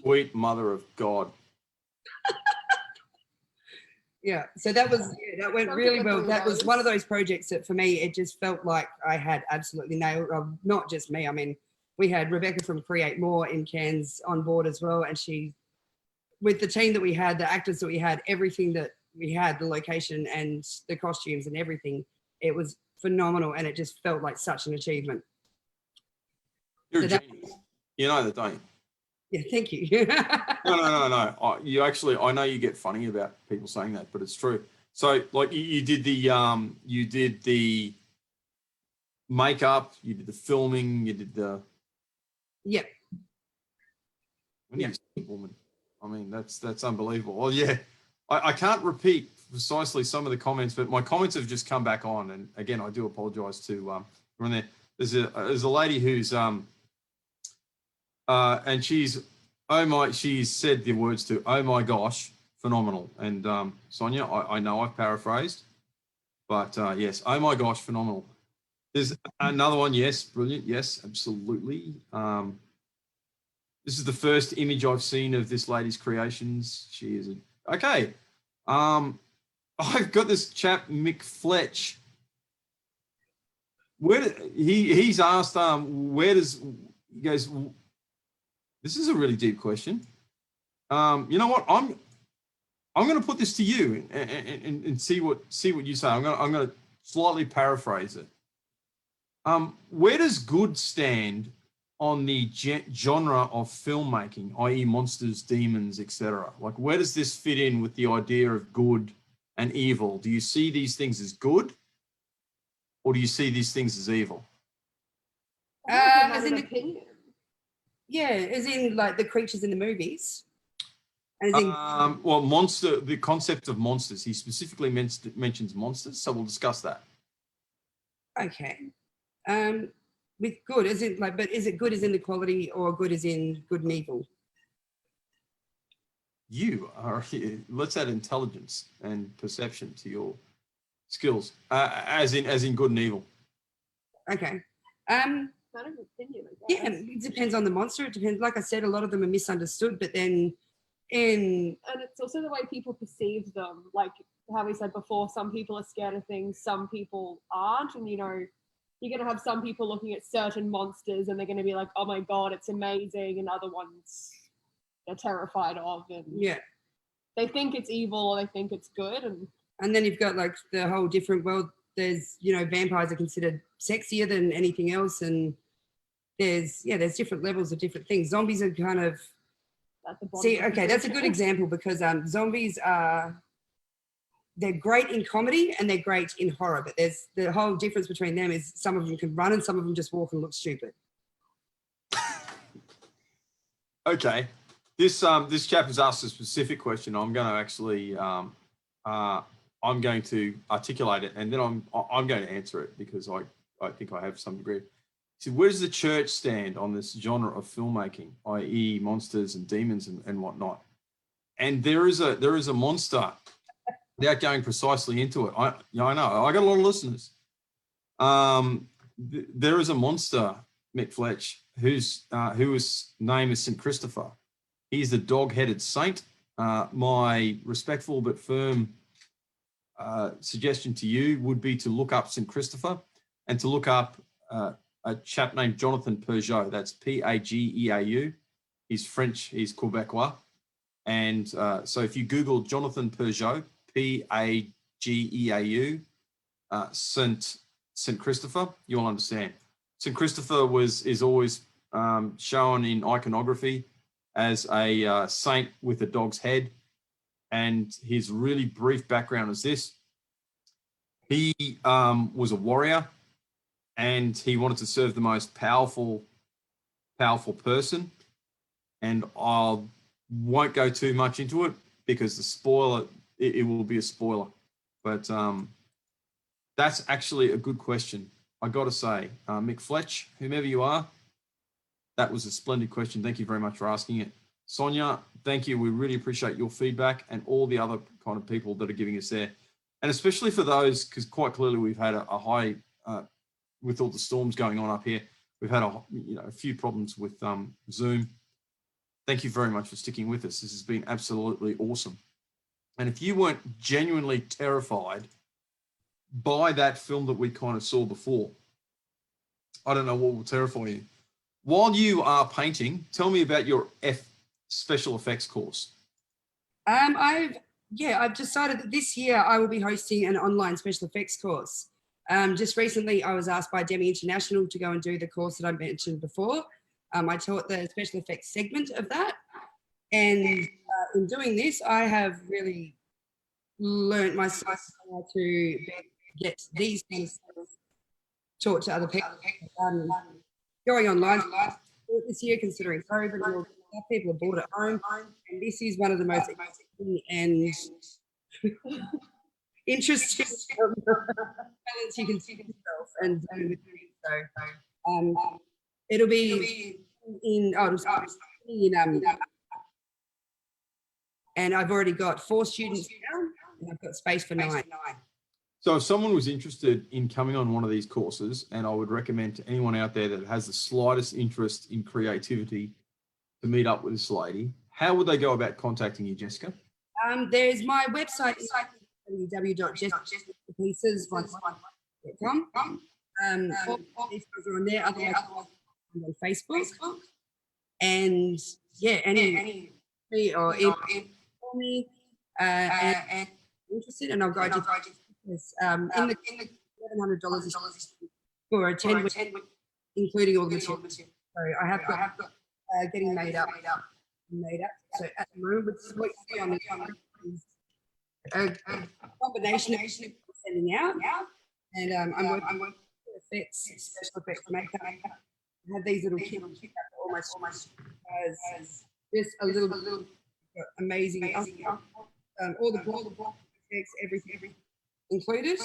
Sweet mother of God. Yeah, so that was that went Some really people well. do That was those. one of those projects that for me it just felt like I had absolutely nailed. Not just me. I mean, we had Rebecca from Create More in Cairns on board as well, and she, with the team that we had, the actors that we had, everything that we had, the location and the costumes and everything, it was phenomenal, and it just felt like such an achievement. You're a So that- genius. You know that, don't you? Yeah, thank you. No. You actually, I know you get funny about people saying that, but it's true. So, like, you did the makeup, you did the filming, you did the. Yeah. When you say woman, I mean that's unbelievable. Well, yeah, I can't repeat precisely some of the comments, but my comments have just come back on, and again, I do apologise to everyone there. There's a lady who's and she's said the words to oh my gosh, phenomenal. And Sonia, I know I've paraphrased, but yes, oh my gosh, phenomenal. There's another one, yes, brilliant, yes, absolutely. This is the first image I've seen of this lady's creations. She is okay. I've got this chap Mick Fletch. He's asked where does he goes. This is a really deep question. You know what? I'm going to put this to you and see what you say. I'm going to slightly paraphrase it. Where does good stand on the genre of filmmaking, i.e., monsters, demons, etc.? Like, where does this fit in with the idea of good and evil? Do you see these things as good, or do you see these things as evil? As in an the- opinion. Yeah, as in like the creatures in the movies. As in, Well, the concept of monsters. He specifically mentions monsters, so we'll discuss that. okay. With good, as in like, but is it good as in the quality or good as in good and evil? You are. Let's add intelligence and perception to your skills, as in good and evil. Okay. Not an opinion, I Yeah, guess. it depends on the monster. It depends. Like I said, a lot of them are misunderstood, but then And it's also the way people perceive them. Like how we said before, some people are scared of things, some people aren't. And, you know, you're going to have some people looking at certain monsters and they're going to be like, oh my God, it's amazing. And other ones they're terrified of. And yeah. they think it's evil or they think it's good. And And then you've got like the whole different world there's, you know, vampires are considered sexier than anything else, and there's different levels of different things. Zombies are kind of, At the bottom see, of the okay, that's a list. good example, because zombies are, they're great in comedy and they're great in horror, but there's the whole difference between them is some of them can run and some of them just walk and look stupid. Okay, this chap has asked a specific question. I'm going to actually I'm going to articulate it, and then I'm going to answer it, because I think I have some degree. So where does the church stand on this genre of filmmaking, i.e. monsters and demons and whatnot? And there is a monster, without going precisely into it. I know, I got a lot of listeners. There is a monster, Mick Fletch, whose name is St. Christopher. He's the dog-headed saint. My respectful but firm suggestion to you would be to look up St. Christopher and to look up a chap named Jonathan Peugeot. That's Pageau. He's French, he's Quebecois. And so if you Google Jonathan Peugeot, Pageau, St. Christopher, you'll understand. St. Christopher is always shown in iconography as a saint with a dog's head. And his really brief background is this. He was a warrior, and he wanted to serve the most powerful person. And I won't go too much into it, because the spoiler, it will be a spoiler. But that's actually a good question. I got to say, Mick Fletch, whomever you are, that was a splendid question. Thank you very much for asking it. Sonia, thank you. We really appreciate your feedback, and all the other kind of people that are giving us there. And especially for those, because quite clearly we've had a high, with all the storms going on up here, we've had a few problems with Zoom. Thank you very much for sticking with us. This has been absolutely awesome. And if you weren't genuinely terrified by that film that we kind of saw before, I don't know what will terrify you. While you are painting, tell me about your special effects course. I've decided that this year I will be hosting an online special effects course. Just recently, I was asked by Demi International to go and do the course that I mentioned before. I taught the special effects segment of that. And in doing this, I have really learned myself how to get these things taught to other people. Going online this year, considering COVID, people are bored at home, and this is one of the most exciting and interesting talents you can see yourself and do with me. So it'll be in and I've already got 4 students now, and I've got space for 9. So if someone was interested in coming on one of these courses, and I would recommend to anyone out there that has the slightest interest in creativity to meet up with this lady, how would they go about contacting you, Jessica? There's my website, www.jessicapieces.com. All these guys are on there, otherwise on Facebook. And yeah, any or email me and interested, and I'll go to this. In the $1,100 for a 10-week, including all the material. So I have got getting made up. So at the moment, which is what you see on the a combination of sending out, and I'm working with effects, special effects makeup. I have these little kits almost as just a little amazing. All the effects, everything included.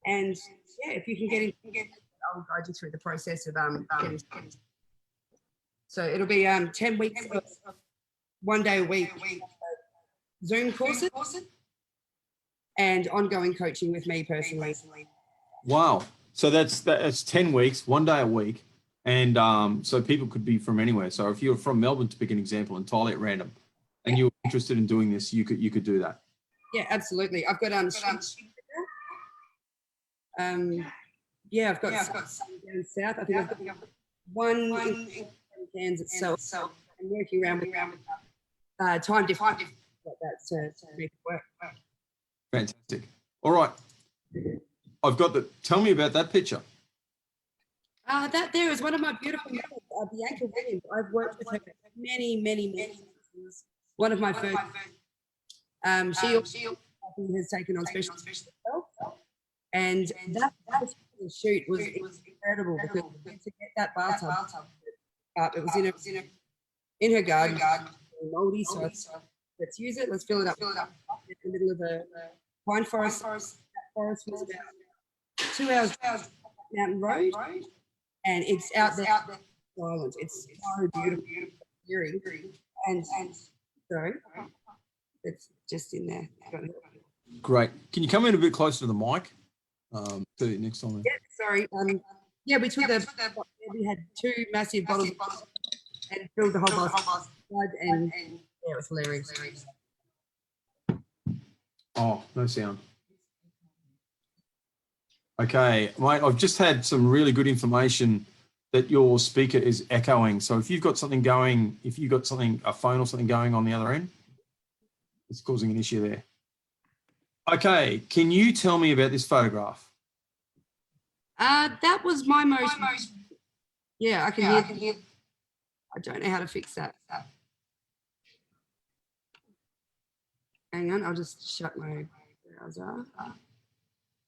And yeah, if you can get in, I'll guide you through the process of getting. So it'll be 10 weeks of 1 day a week Zoom courses and ongoing coaching with me personally. Wow. So that's 10 weeks, 1 day a week. And so people could be from anywhere. So if you're from Melbourne, to pick an example, entirely at random, and you're interested in doing this, you could do that. Yeah, absolutely. I've got I've got some down south. I think I've got one in Cairns itself. I'm working around with time difference like that to make it work. Fantastic. All right. I've got the, tell me about that picture. That there is one of my beautiful models, Bianca Williams. I've worked with her many years. One of my first. She has taken on special herself, and that shoot was incredible because to get that bathtub up, it was in her garden, moldy. So let's use it. Let's fill it up. In the middle of a pine forest. That forest was about 2 hours mountain road, and it's out there. Silence. It's so beautiful, hearing, and so it's just in there. Great. Can you come in a bit closer to the mic? To next time. Yeah, sorry. Yeah, we took we had 2 massive bottles and filled the whole bottle blood, and yeah, it was hilarious. Oh, no sound. Okay, mate, I've just had some really good information that your speaker is echoing. So if you've got something going, a phone or something going on the other end, it's causing an issue there. Okay, can you tell me about this photograph? That was my most. Yeah, I can hear. I don't know how to fix that. Hang on, I'll just shut my browser.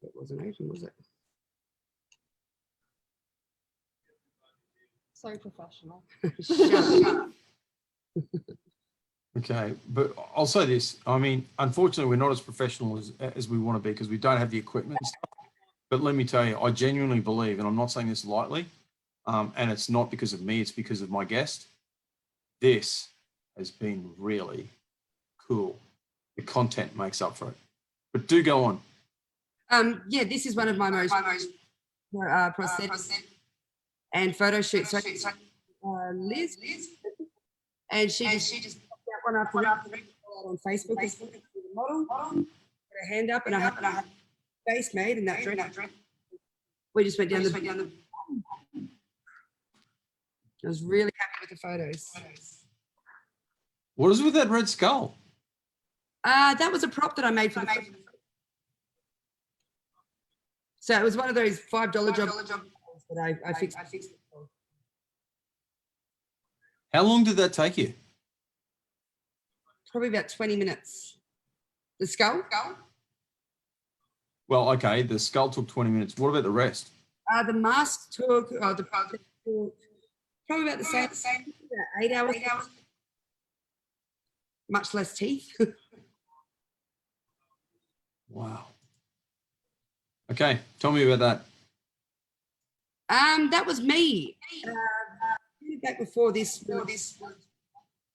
It wasn't open, was it? So professional. Shut up. Okay, but I'll say this. I mean, unfortunately, we're not as professional as we want to be because we don't have the equipment and stuff. But let me tell you, I genuinely believe, and I'm not saying this lightly, and it's not because of me, it's because of my guest. This has been really cool. The content makes up for it. But do go on. Yeah, this is one of my most prosthetics and photo shoots. So, Liz, and she just popped out one after another on Facebook. As the model, put her hand up, and I had face made in that dress. We just went down the. I was really happy with the photos. What is with that red skull? That was a prop that I made for the. So it was one of those $5 jobs that I fixed. How long did that take you? Probably about 20 minutes. The skull? Well, okay, the skull took 20 minutes. What about the rest? The mask took, probably about the same, about 8 hours. Much less teeth. Wow. Okay, tell me about that. That was me. Back before this,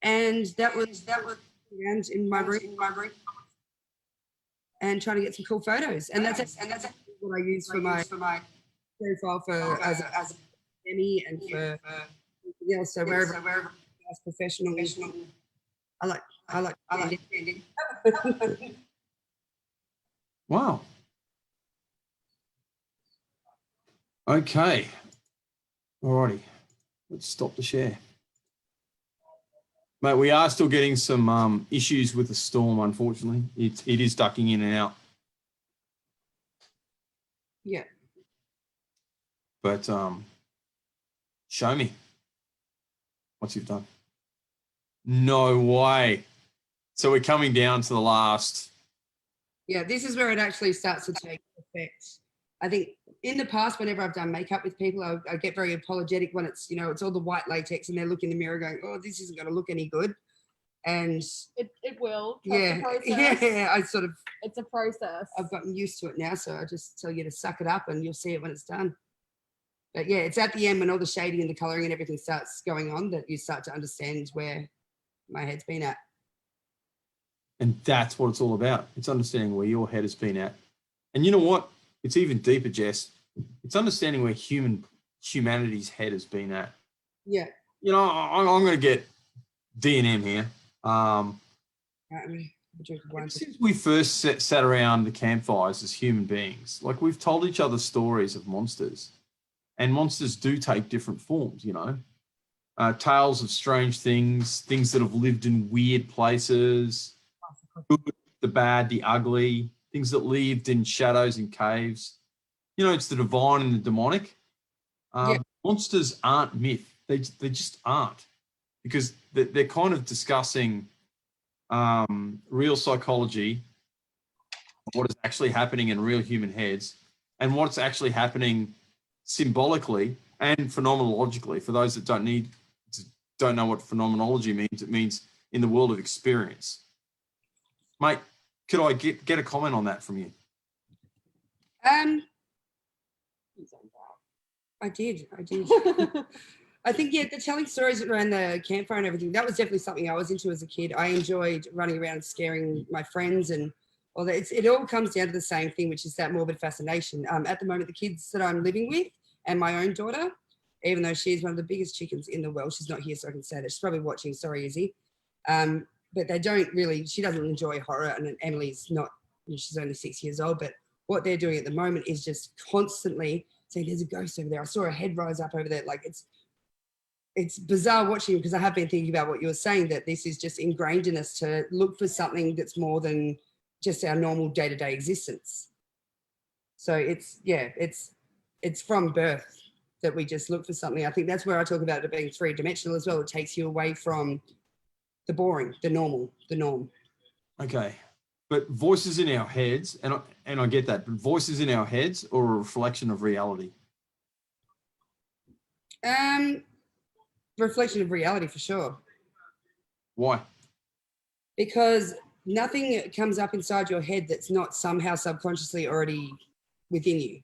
and that was around in my room, and trying to get some cool photos, and that's what I use for my profile for as a Emmy and for everything else. So wherever as professional, I like Wow. Okay. Alrighty. Let's stop the share. Mate, we are still getting some issues with the storm, unfortunately. It is ducking in and out. Yeah. But show me what you've done. No way. So we're coming down to the last. Yeah, this is where it actually starts to take effect. I think in the past, whenever I've done makeup with people, I get very apologetic when it's, it's all the white latex and they're looking in the mirror going, oh, this isn't going to look any good. And it will. Yeah, It's a process. I've gotten used to it now. So I just tell you to suck it up and you'll see it when it's done. But yeah, it's at the end when all the shading and the coloring and everything starts going on that you start to understand where my head's been at. And that's what it's all about. It's understanding where your head has been at. And you know what? It's even deeper, Jess. It's understanding where humanity's head has been at. Yeah. I'm going to get D&M here. Since we first sat around the campfires as human beings, like we've told each other stories of monsters, and monsters do take different forms, tales of strange things that have lived in weird places, good, the bad, the ugly, things that lived in shadows and caves. you know, it's the divine and the demonic. Yeah. Monsters aren't myth. They just aren't, because they're kind of discussing real psychology, what is actually happening in real human heads, and what's actually happening symbolically and phenomenologically. For those that don't know what phenomenology means, it means in the world of experience. Mate, could I get a comment on that from you? I did. I think, yeah, the telling stories around the campfire and everything, that was definitely something I was into as a kid. I enjoyed running around scaring my friends and all that. It all comes down to the same thing, which is that morbid fascination. At the moment, the kids that I'm living with and my own daughter, even though she's one of the biggest chickens in the world, she's not here, so I can say that. She's probably watching. Sorry, Izzy. But they don't really, she doesn't enjoy horror, and Emily's not, she's only 6 years old, but what they're doing at the moment is just constantly saying, there's a ghost over there. I saw a head rise up over there. Like, it's bizarre watching, because I have been thinking about what you were saying, that this is just ingrained in us to look for something that's more than just our normal day-to-day existence. So it's from birth that we just look for something. I think that's where I talk about it being three-dimensional as well. It takes you away from the boring, the normal, the norm. Okay. But voices in our heads, and I get that, but voices in our heads or a reflection of reality? Reflection of reality for sure. Why? Because nothing comes up inside your head that's not somehow subconsciously already within you.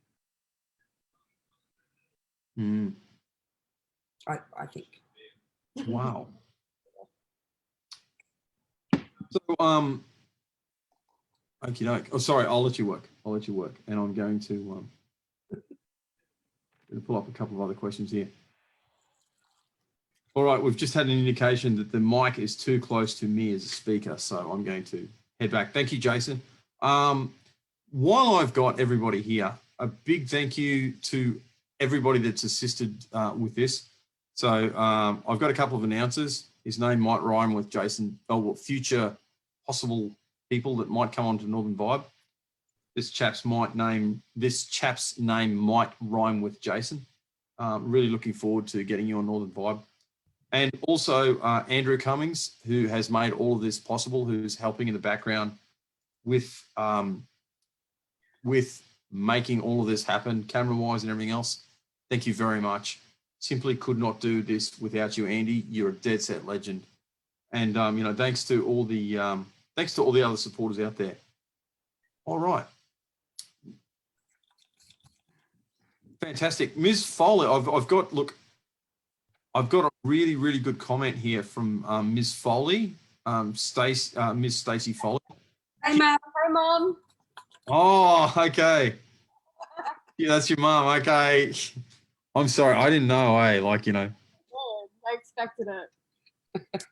I think. Wow. So, okie doke. Oh, sorry, I'll let you work. And I'm going to pull up a couple of other questions here. All right, we've just had an indication that the mic is too close to me as a speaker, so I'm going to head back. Thank you, Jason. While I've got everybody here, a big thank you to everybody that's assisted with this. So I've got a couple of announcers. His name might rhyme with Jason, future possible people that might come onto Northern Vibe. This chap's name might rhyme with Jason. Really looking forward to getting you on Northern Vibe. And also Andrew Cummings, who has made all of this possible, who's helping in the background with making all of this happen, camera-wise and everything else. Thank you very much. Simply could not do this without you, Andy. You're a dead set legend. And you know, thanks to all the other supporters out there. All right. Fantastic. Ms. Foley, I've got a really, really good comment here from Ms. Foley, Ms. Stacey Foley. Hey, Mum. Hi, Mom. Oh, okay. Yeah, that's your mum. Okay. I'm sorry. I didn't know. Like, you know. Yeah, I expected it.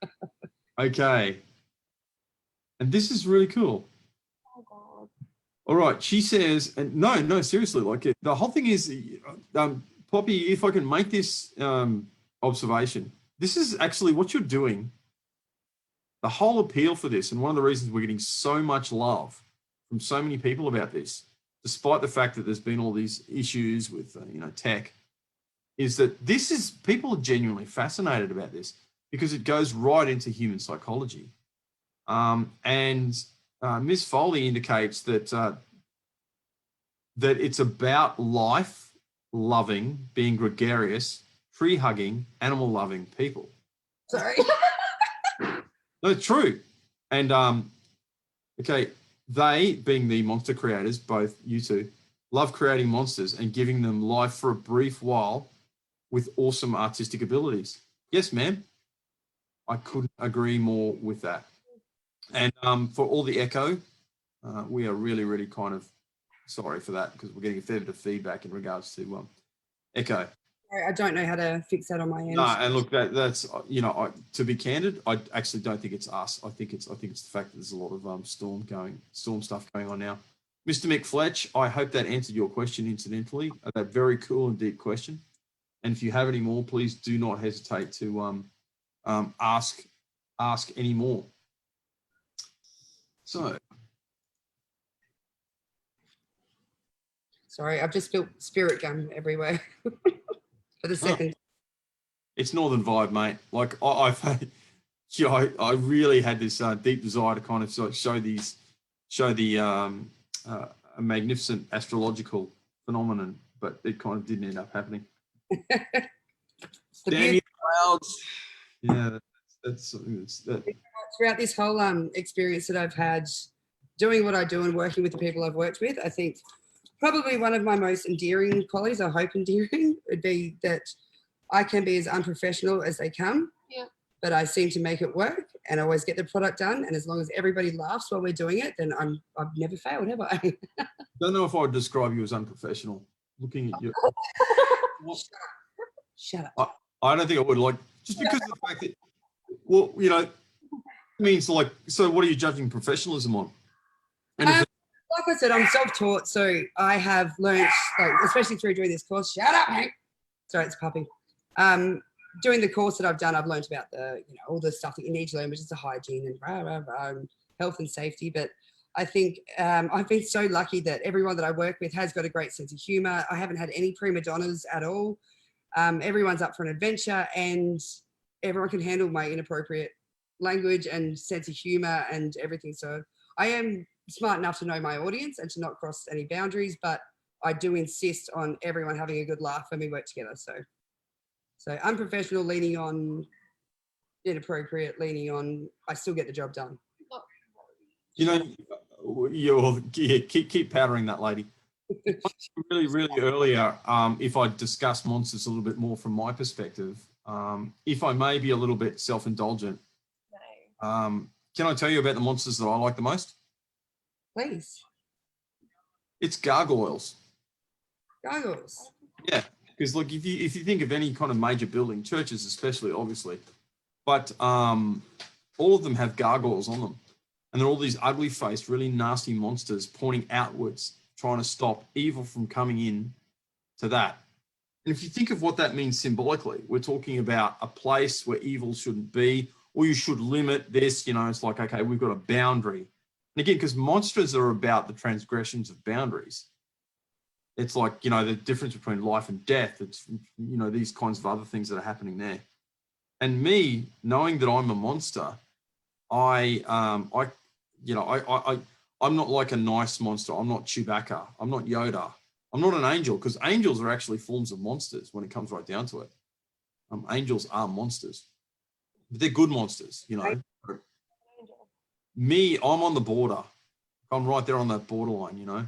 Okay. And this is really cool. Oh, God. All right. She says, and no, seriously, like the whole thing is, Poppy, if I can make this observation, this is actually what you're doing. The whole appeal for this, and one of the reasons we're getting so much love from so many people about this, despite the fact that there's been all these issues with, tech, is that people are genuinely fascinated about this because it goes right into human psychology. And Ms. Foley indicates that that it's about life loving, being gregarious, tree hugging, animal loving people. Sorry. No, it's true. And okay, they, being the monster creators, both you two, love creating monsters and giving them life for a brief while with awesome artistic abilities. Yes, ma'am. I couldn't agree more with that. And for all the echo, we are really, really kind of sorry for that because we're getting a fair bit of feedback in regards to echo. I don't know how to fix that on my end. No, and look, that's to be candid, I actually don't think it's us. I think it's the fact that there's a lot of storm stuff going on now. Mr. McFletch, I hope that answered your question incidentally. That very cool and deep question. And if you have any more, please do not hesitate to ask any more. So Sorry, I've just spilled spirit gum everywhere for the second. It's Northern Vibe, mate. Like I really had this deep desire to kind of show the a magnificent astrological phenomenon, but it kind of didn't end up happening. Damn you, clouds. Yeah, that's that. Throughout this whole experience that I've had doing what I do and working with the people I've worked with, I think probably one of my most endearing qualities, I hope endearing, would be that I can be as unprofessional as they come, but I seem to make it work and I always get the product done. And as long as everybody laughs while we're doing it, then I've never failed, have I? Don't know if I would describe you as unprofessional. Looking at you. Shut up. I don't think I would, like, just because of the fact that, well, you know, means like, so what are you judging professionalism on? And like I said, I'm self-taught, so I have learned, like, especially through doing this course. Shut up, Hank. Sorry, it's a puppy. Doing the course that I've done, I've learned about all the stuff that you need to learn, which is the hygiene and health and safety. But I think I've been so lucky that everyone that I work with has got a great sense of humor. I haven't had any prima donnas at all. Everyone's up for an adventure and everyone can handle my inappropriate language and sense of humor and everything. So I am smart enough to know my audience and to not cross any boundaries, but I do insist on everyone having a good laugh when we work together. So unprofessional, leaning on inappropriate, leaning on, I still get the job done. you know, keep powdering that lady. Really earlier, if I discuss monsters a little bit more from my perspective, if I may be a little bit self-indulgent, can I tell you about the monsters that I like the most? Please. It's gargoyles. Gargoyles. Yeah, because like if you think of any kind of major building, churches especially, obviously, but all of them have gargoyles on them, and they're all these ugly-faced, really nasty monsters pointing outwards, trying to stop evil from coming in to that. And if you think of what that means symbolically, we're talking about a place where evil shouldn't be, or you should limit this. You know, it's like, okay, we've got a boundary. And again, because monsters are about the transgressions of boundaries. It's like, you know, the difference between life and death. It's, you know, these kinds of other things that are happening there. And me, knowing that I'm a monster, I'm not like a nice monster. I'm not Chewbacca. I'm not Yoda. I'm not an angel, because angels are actually forms of monsters when it comes right down to it. Angels are monsters, but they're good monsters, you know. Me, I'm on the border. I'm right there on that borderline, you know.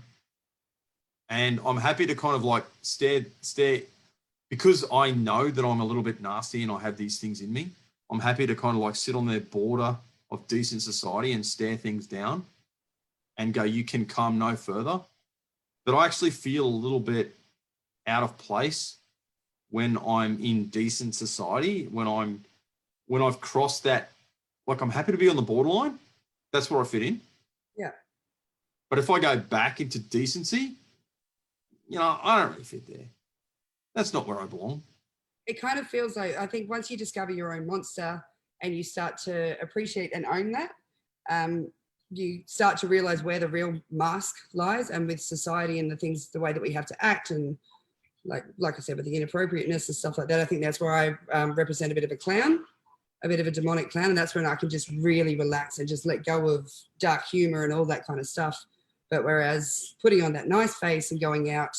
And I'm happy to kind of like stare, because I know that I'm a little bit nasty and I have these things in me. I'm happy to kind of like sit on their border of decent society and stare things down and go, you can come no further. But I actually feel a little bit out of place when I'm in decent society, when I've crossed that. Like, I'm happy to be on the borderline. That's where I fit in. Yeah. But if I go back into decency, you know, I don't really fit there. That's not where I belong. It kind of feels like, I think once you discover your own monster and you start to appreciate and own that, you start to realize where the real mask lies, and with society and the things, the way that we have to act, and like I said, with the inappropriateness and stuff like that, I think that's where I represent a bit of a clown, a bit of a demonic clown, and that's when I can just really relax and just let go of dark humor and all that kind of stuff. But whereas putting on that nice face and going out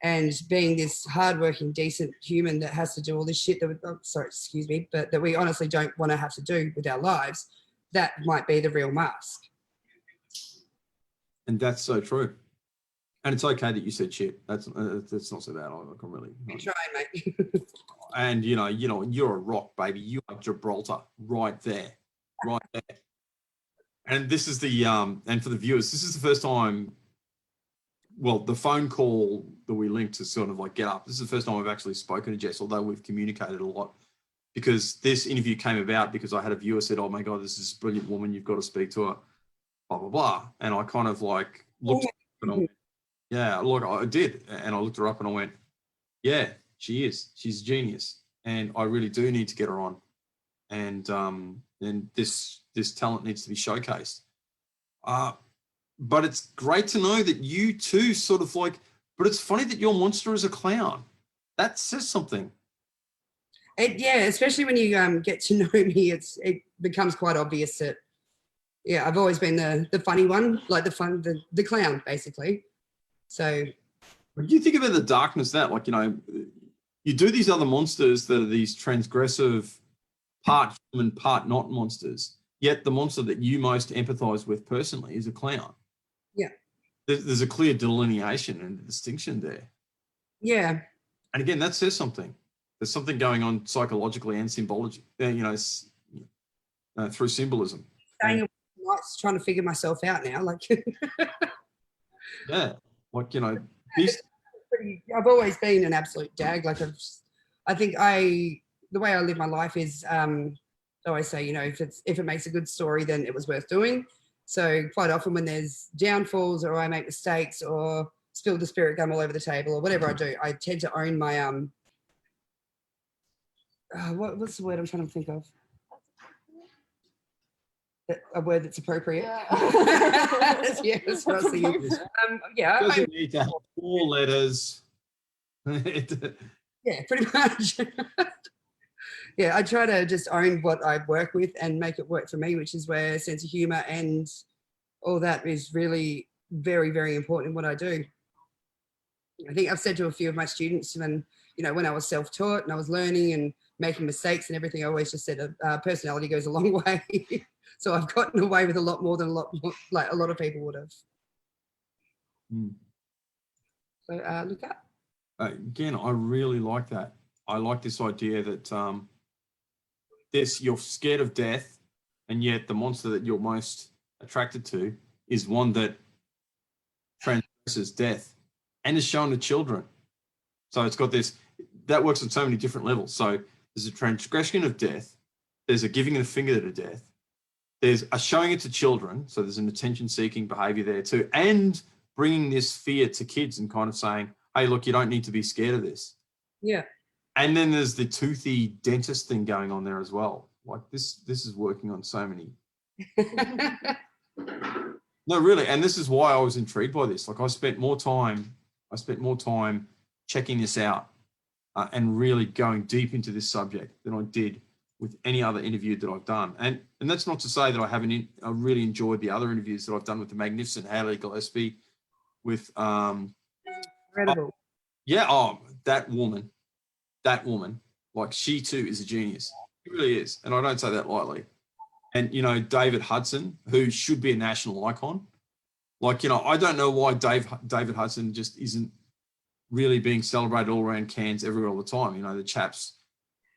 and being this hardworking, decent human that has to do all this shit that we honestly don't want to have to do with our lives, that might be the real mask. And that's so true. And it's okay that you said shit. That's not so bad. I can really. You're trying, mate. And you know, you're a rock, baby. You are Gibraltar, right there. And this is the and for the viewers, this is the first time. Well, the phone call that we linked to sort of like get up. This is the first time I've actually spoken to Jess, although we've communicated a lot. Because this interview came about because I had a viewer said, "Oh my God, this is a brilliant woman. You've got to speak to her." Blah blah blah. And I kind of like looked up and I went, yeah, look, I did, and I looked her up and I went, yeah, she is. She's a genius, and I really do need to get her on. And this talent needs to be showcased. But it's great to know that you too sort of like but it's funny that your monster is a clown. That says something. Yeah, especially when you get to know me, it becomes quite obvious that, yeah, I've always been the funny one, like the clown, basically. So When you think about the darkness, that, like, you know, you do these other monsters that are these transgressive, part human, part not monsters, yet the monster that you most empathize with personally is a clown. yeah, There's a clear delineation and distinction there. yeah, And again, that says something. There's something going on psychologically and symbology, you know, through symbolism. staying up nights trying to figure myself out now. Like, Yeah, like, you know, these. I've always been an absolute dag. Like, I think the way I live my life is, I always say, you know, if it makes a good story, then it was worth doing. So quite often when there's downfalls or I make mistakes or spill the spirit gum all over the table or whatever I do, I tend to own my what's the word I'm trying to think of? A word that's appropriate. Yeah. Yeah, that's what I was thinking. Yeah, Doesn't need to have 4 letters. yeah, pretty much. Yeah, I try to just own what I work with and make it work for me, which is where sense of humor and all that is really very, very important in what I do. I think I've said to a few of my students when I was self-taught and I was learning and making mistakes and everything, I always just said personality goes a long way. So I've gotten away with a lot more than a lot of people would have. So look up. Again, I really like that. I like this idea that you're scared of death, and yet the monster that you're most attracted to is one that transgresses death and is shown to children. So it's got this, that works on so many different levels. So there's a transgression of death, there's a giving of a finger to death, there's a showing it to children, so there's an attention-seeking behavior there too, and bringing this fear to kids and kind of saying, hey, look, you don't need to be scared of this. Yeah. And then there's the toothy dentist thing going on there as well. Like this is working on so many. No, really. And this is why I was intrigued by this. Like I spent more time checking this out and really going deep into this subject than I did with any other interview that I've done. And that's not to say that I really enjoyed the other interviews that I've done with the magnificent Hayley Gillespie, with Incredible. that woman, like she too is a genius. She really is. And I don't say that lightly. And, you know, David Hudson, who should be a national icon. Like, you know, I don't know why David Hudson just isn't really being celebrated all around Cairns everywhere all the time. You know, the chap's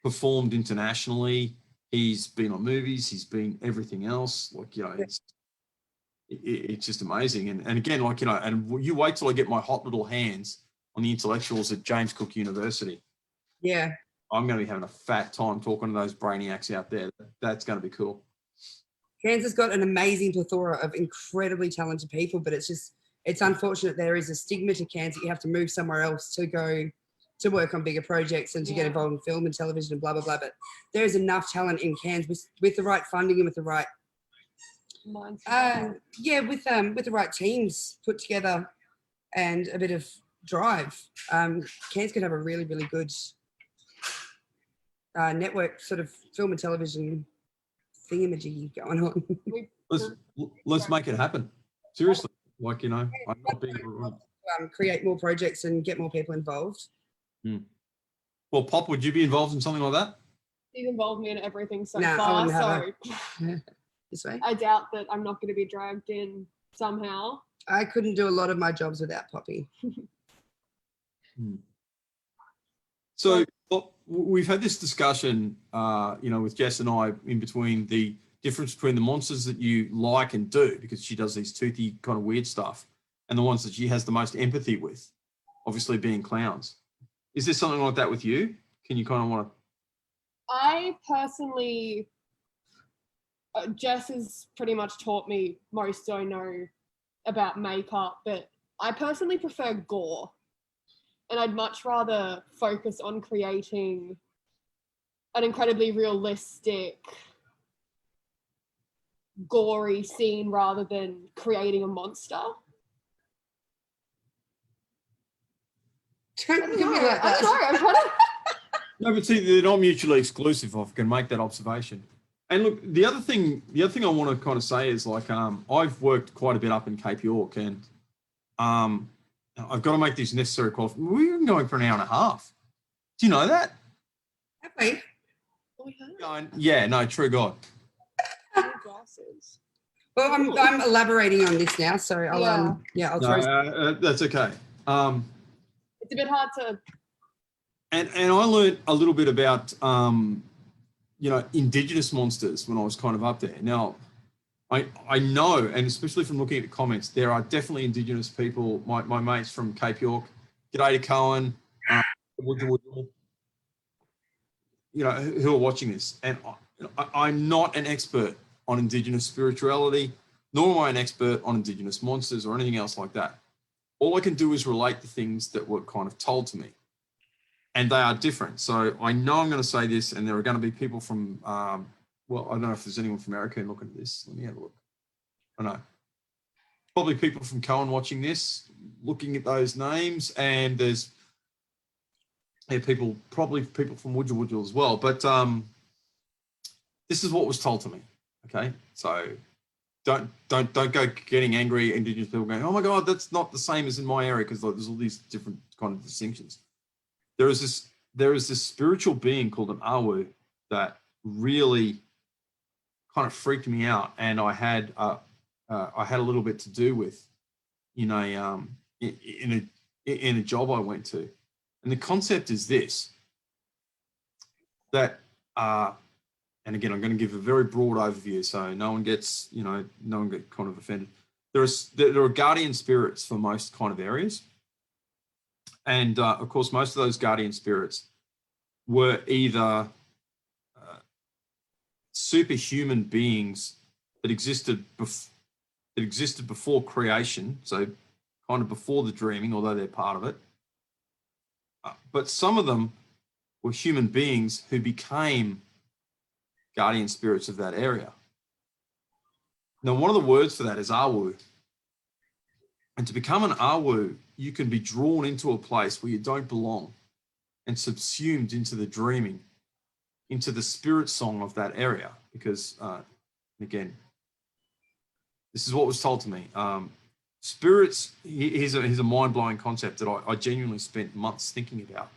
performed internationally. He's been on movies. He's been everything else. Like, you know, it's just amazing. And again, like, you know, and you wait till I get my hot little hands on the intellectuals at James Cook University. Yeah. I'm going to be having a fat time talking to those brainiacs out there. That's going to be cool. Cairns has got an amazing plethora of incredibly talented people, but it's unfortunate there is a stigma to Cairns that you have to move somewhere else to go to work on bigger projects and to get involved in film and television and blah, blah, blah. But there is enough talent in Cairns with the right funding and with the right with the right teams put together and a bit of drive. Cairns could have a really, really good network sort of film and television thingamajiggy going on. Let's make it happen. Seriously, like, you know, I'm not being create more projects and get more people involved. Well, Pop, would you be involved in something like that? He's involved me in everything so I far, wouldn't have so this way. I doubt that I'm not going to be dragged in somehow. I couldn't do a lot of my jobs without Poppy. So we've had this discussion, you know, with Jess and I in between the difference between the monsters that you like and do, because she does these toothy kind of weird stuff, and the ones that she has the most empathy with, obviously being clowns. Is there something like that with you? Can you kind of want to? I personally, Jess has pretty much taught me most I know about makeup, but I personally prefer gore. And I'd much rather focus on creating an incredibly realistic, gory scene rather than creating a monster. Don't look at me like I'm that. sorry. I'm trying to. No, but see, they're not mutually exclusive. If I can make that observation. And look, the other thing I want to kind of say is like, I've worked quite a bit up in Cape York, and I've got to make these necessary qualifications. We've been going for an hour and a half. Do you know that? Have we? Yeah, no, true God. Glasses. Well, I'm elaborating on this now, so I'll I'll throw. No, that's okay. It's a bit hard to. And I learned a little bit about indigenous monsters when I was kind of up there. Now, I know, and especially from looking at the comments, there are definitely indigenous people. My mates from Cape York, g'day to Cohen, who are watching this, and I'm not an expert on indigenous spirituality, nor am I an expert on indigenous monsters or anything else like that. All I can do is relate the things that were kind of told to me, and they are different. So I know I'm going to say this, and there are going to be people from, I don't know if there's anyone from America looking at this. Let me have a look. I know. Probably people from Cohen watching this, looking at those names, and there's probably people from Wudja as well. But this is what was told to me. Okay, so don't go getting angry. Indigenous people going, oh my God, that's not the same as in my area, because there's all these different kind of distinctions. There is this spiritual being called an awu that really kind of freaked me out, and I had a little bit to do with in a job I went to, and the concept is this: that and again, I'm going to give a very broad overview, so no one gets kind of offended. There are guardian spirits for most kind of areas. And of course, most of those guardian spirits were either superhuman beings that existed before creation, so kind of before the dreaming, although they're part of it. But some of them were human beings who became guardian spirits of that area. Now, one of the words for that is awu. And to become an awu, you can be drawn into a place where you don't belong and subsumed into the dreaming, into the spirit song of that area. Because, again, this is what was told to me. Spirits, here's a mind-blowing concept that I genuinely spent months thinking about.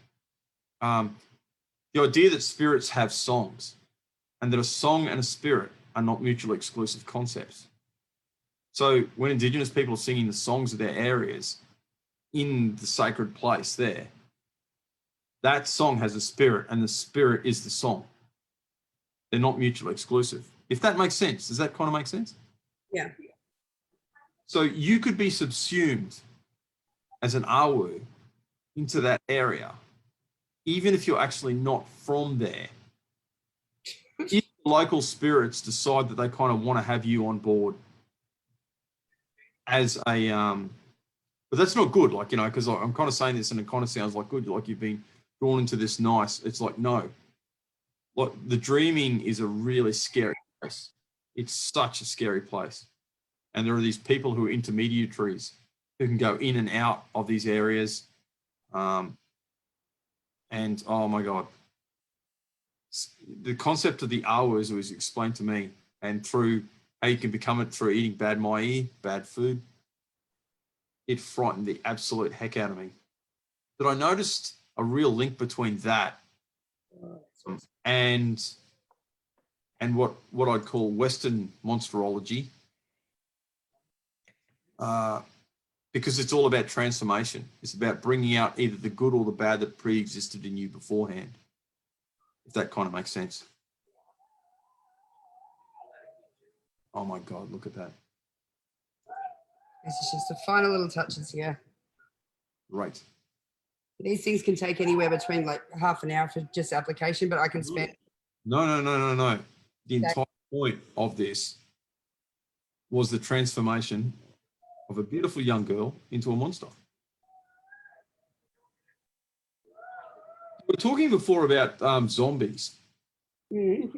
The idea that spirits have songs, and that a song and a spirit are not mutually exclusive concepts. So when Indigenous people are singing the songs of their areas in the sacred place there, that song has a spirit, and the spirit is the song. They're not mutually exclusive. If that makes sense, does that kind of make sense? Yeah. So you could be subsumed as an awu into that area, even if you're actually not from there. If the local spirits decide that they kind of want to have you on board as a, but that's not good, because I'm kind of saying this and it kind of sounds like good, like you've been drawn into this nice. It's like, no. Like, the dreaming is a really scary place. It's such a scary place. And there are these people who are intermediaries who can go in and out of these areas. And oh my God, the concept of the awus was explained to me, and through how you can become it through eating bad mai, bad food. It frightened the absolute heck out of me. But I noticed a real link between that and what I'd call Western monsterology, because it's all about transformation. It's about bringing out either the good or the bad that pre-existed in you beforehand, if that kind of makes sense. Oh my God, look at that. This is just the final little touches here. Right. These things can take anywhere between like half an hour for just application, but I can spend. No. The entire point of this was the transformation of a beautiful young girl into a monster. We were talking before about zombies. I really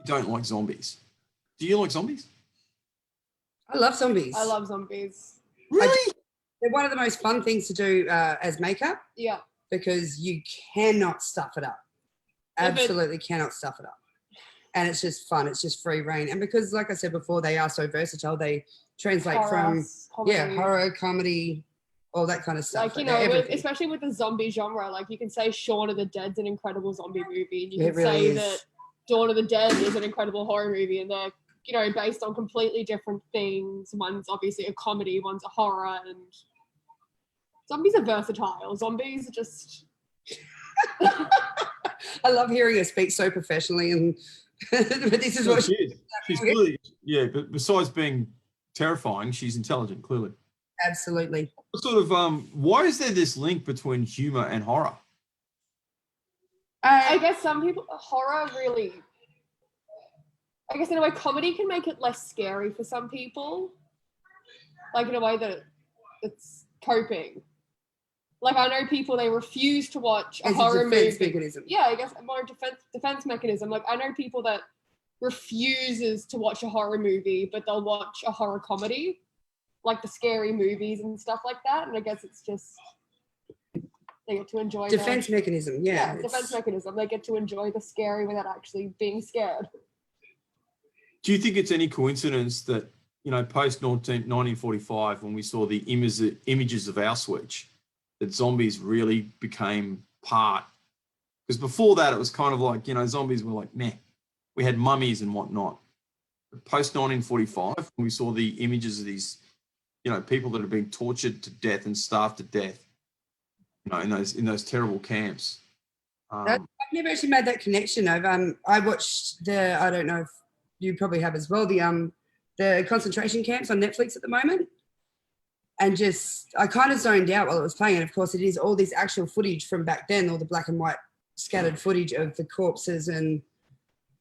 don't like zombies. Do you like zombies? I love zombies. I love zombies. Really? they're one of the most fun things to do as makeup Yeah. because you cannot stuff it up. Absolutely cannot stuff it up. And it's just fun. It's just free reign. And because, like I said before, they are so versatile, they translate Horror, from, comedy. horror, comedy, all that kind of stuff. Like, you know, especially with the zombie genre, like you can say Shaun of the Dead's an incredible zombie movie, and you can say that Dawn of the Dead is an incredible horror movie, and they're, you know, based on completely different things. One's obviously a comedy, one's a horror, and zombies are versatile. Zombies are just... I love hearing her speak so professionally, and but this is what she is. She's clearly, but besides being terrifying, she's intelligent, clearly. Absolutely. What sort of, why is there this link between humor and horror? I guess some people, horror really, I guess in a way, comedy can make it less scary for some people. Like in a way that it's coping. Like I know people, they refuse to watch a horror movie. Mechanism. Yeah, I guess more defense mechanism. Like I know people that refuses to watch a horror movie, but they'll watch a horror comedy, like the scary movies and stuff like that. And I guess it's just they get to enjoy defense mechanism. Yeah, defense mechanism. They get to enjoy the scary without actually being scared. Do you think it's any coincidence that, you know, post 1945, when we saw the images of Auschwitz, that zombies really became part? Because before that, it was kind of like, you know, zombies were like, meh. We had mummies and whatnot. But post 1945, when we saw the images of these, you know, people that have been tortured to death and starved to death, you know, in those terrible camps. I've never actually made that connection. I watched I don't know if you probably have as well, the concentration camps on Netflix at the moment. And just, I kind of zoned out while it was playing. And of course, it is all this actual footage from back then, all the black and white scattered footage of the corpses and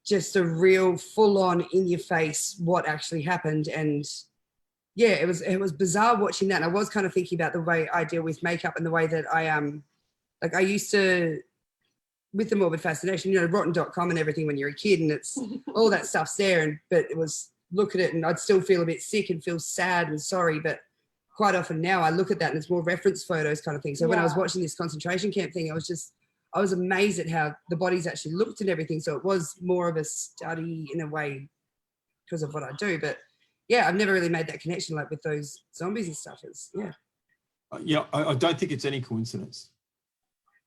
just a real full-on in-your-face what actually happened. And yeah, it was bizarre watching that. And I was kind of thinking about the way I deal with makeup and the way that I used to, with the morbid fascination, you know, rotten.com and everything when you're a kid, and it's all that stuff's there. But it was, look at it and I'd still feel a bit sick and feel sad and sorry. But quite often now I look at that and it's more reference photos kind of thing. So when I was watching this concentration camp thing, I was amazed at how the bodies actually looked and everything. So it was more of a study in a way because of what I do. But yeah, I've never really made that connection like with those zombies and stuff. I don't think it's any coincidence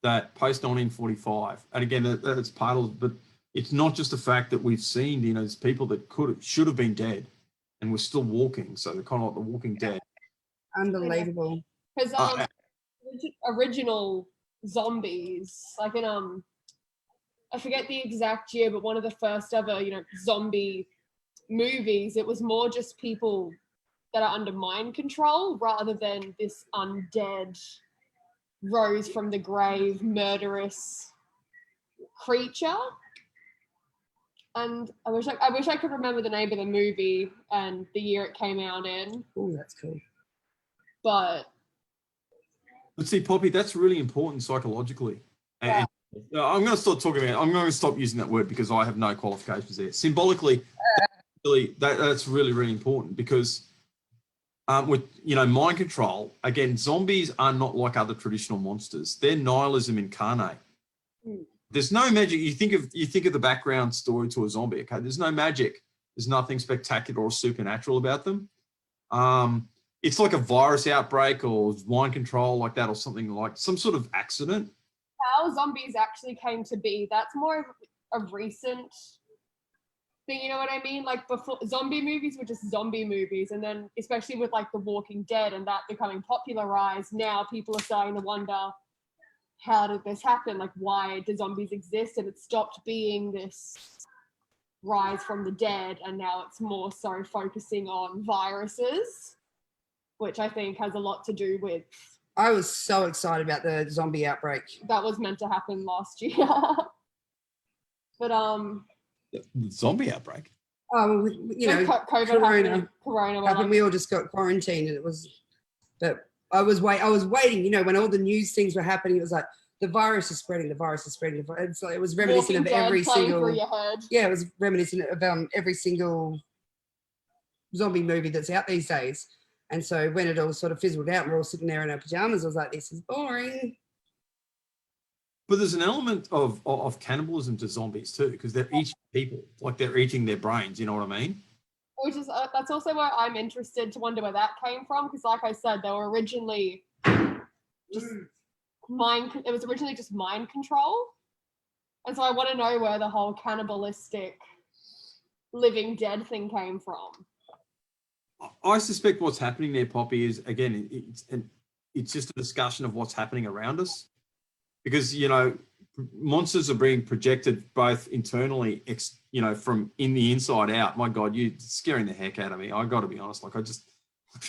that post 1945, and again, that's part of, but it's not just the fact that we've seen, you know, there's people that should have been dead and were still walking. So they're kind of like the Walking Dead. Unbelievable. Because original zombies, like in I forget the exact year, but one of the first ever, you know, zombie movies, it was more just people that are under mind control rather than this undead, rose from the grave, murderous creature. And I wish I could remember the name of the movie and the year it came out in. Oh, that's cool. But see, Poppy, that's really important psychologically. And I'm going to stop using that word because I have no qualifications there. Symbolically, that's really, really important because with, you know, mind control, again, zombies are not like other traditional monsters. They're nihilism incarnate. There's no magic. You think of the background story to a zombie. Okay, there's no magic. There's nothing spectacular or supernatural about them. It's like a virus outbreak or mind control like that, or something like some sort of accident. How zombies actually came to be, that's more of a recent thing, you know what I mean? Like before, zombie movies were just zombie movies, and then especially with like The Walking Dead and that becoming popularized, now people are starting to wonder, how did this happen? Like, why do zombies exist? And it stopped being this rise from the dead, and now it's more so focusing on viruses, which I think has a lot to do with... I was so excited about the zombie outbreak. That was meant to happen last year. But the zombie outbreak. Oh, you know, COVID Corona happened. We all just got quarantined, and it was. But I was waiting. You know, when all the news things were happening, it was like the virus is spreading. The virus is spreading. It's like, it was reminiscent of every single. Yeah, it was reminiscent of every single zombie movie that's out these days. And so when it all sort of fizzled out, we're all sitting there in our pajamas. I was like, this is boring. But there's an element of cannibalism to zombies too, because they're eating people, like they're eating their brains. You know what I mean? Which is that's also where I'm interested to wonder where that came from, because like I said, they were originally just it was originally just mind control, and so I want to know where the whole cannibalistic living dead thing came from. I suspect what's happening there, Poppy, is again, it's just a discussion of what's happening around us, because you know, monsters are being projected both internally, you know, from in the inside out. My God, you're scaring the heck out of me. I got to be honest. Like it's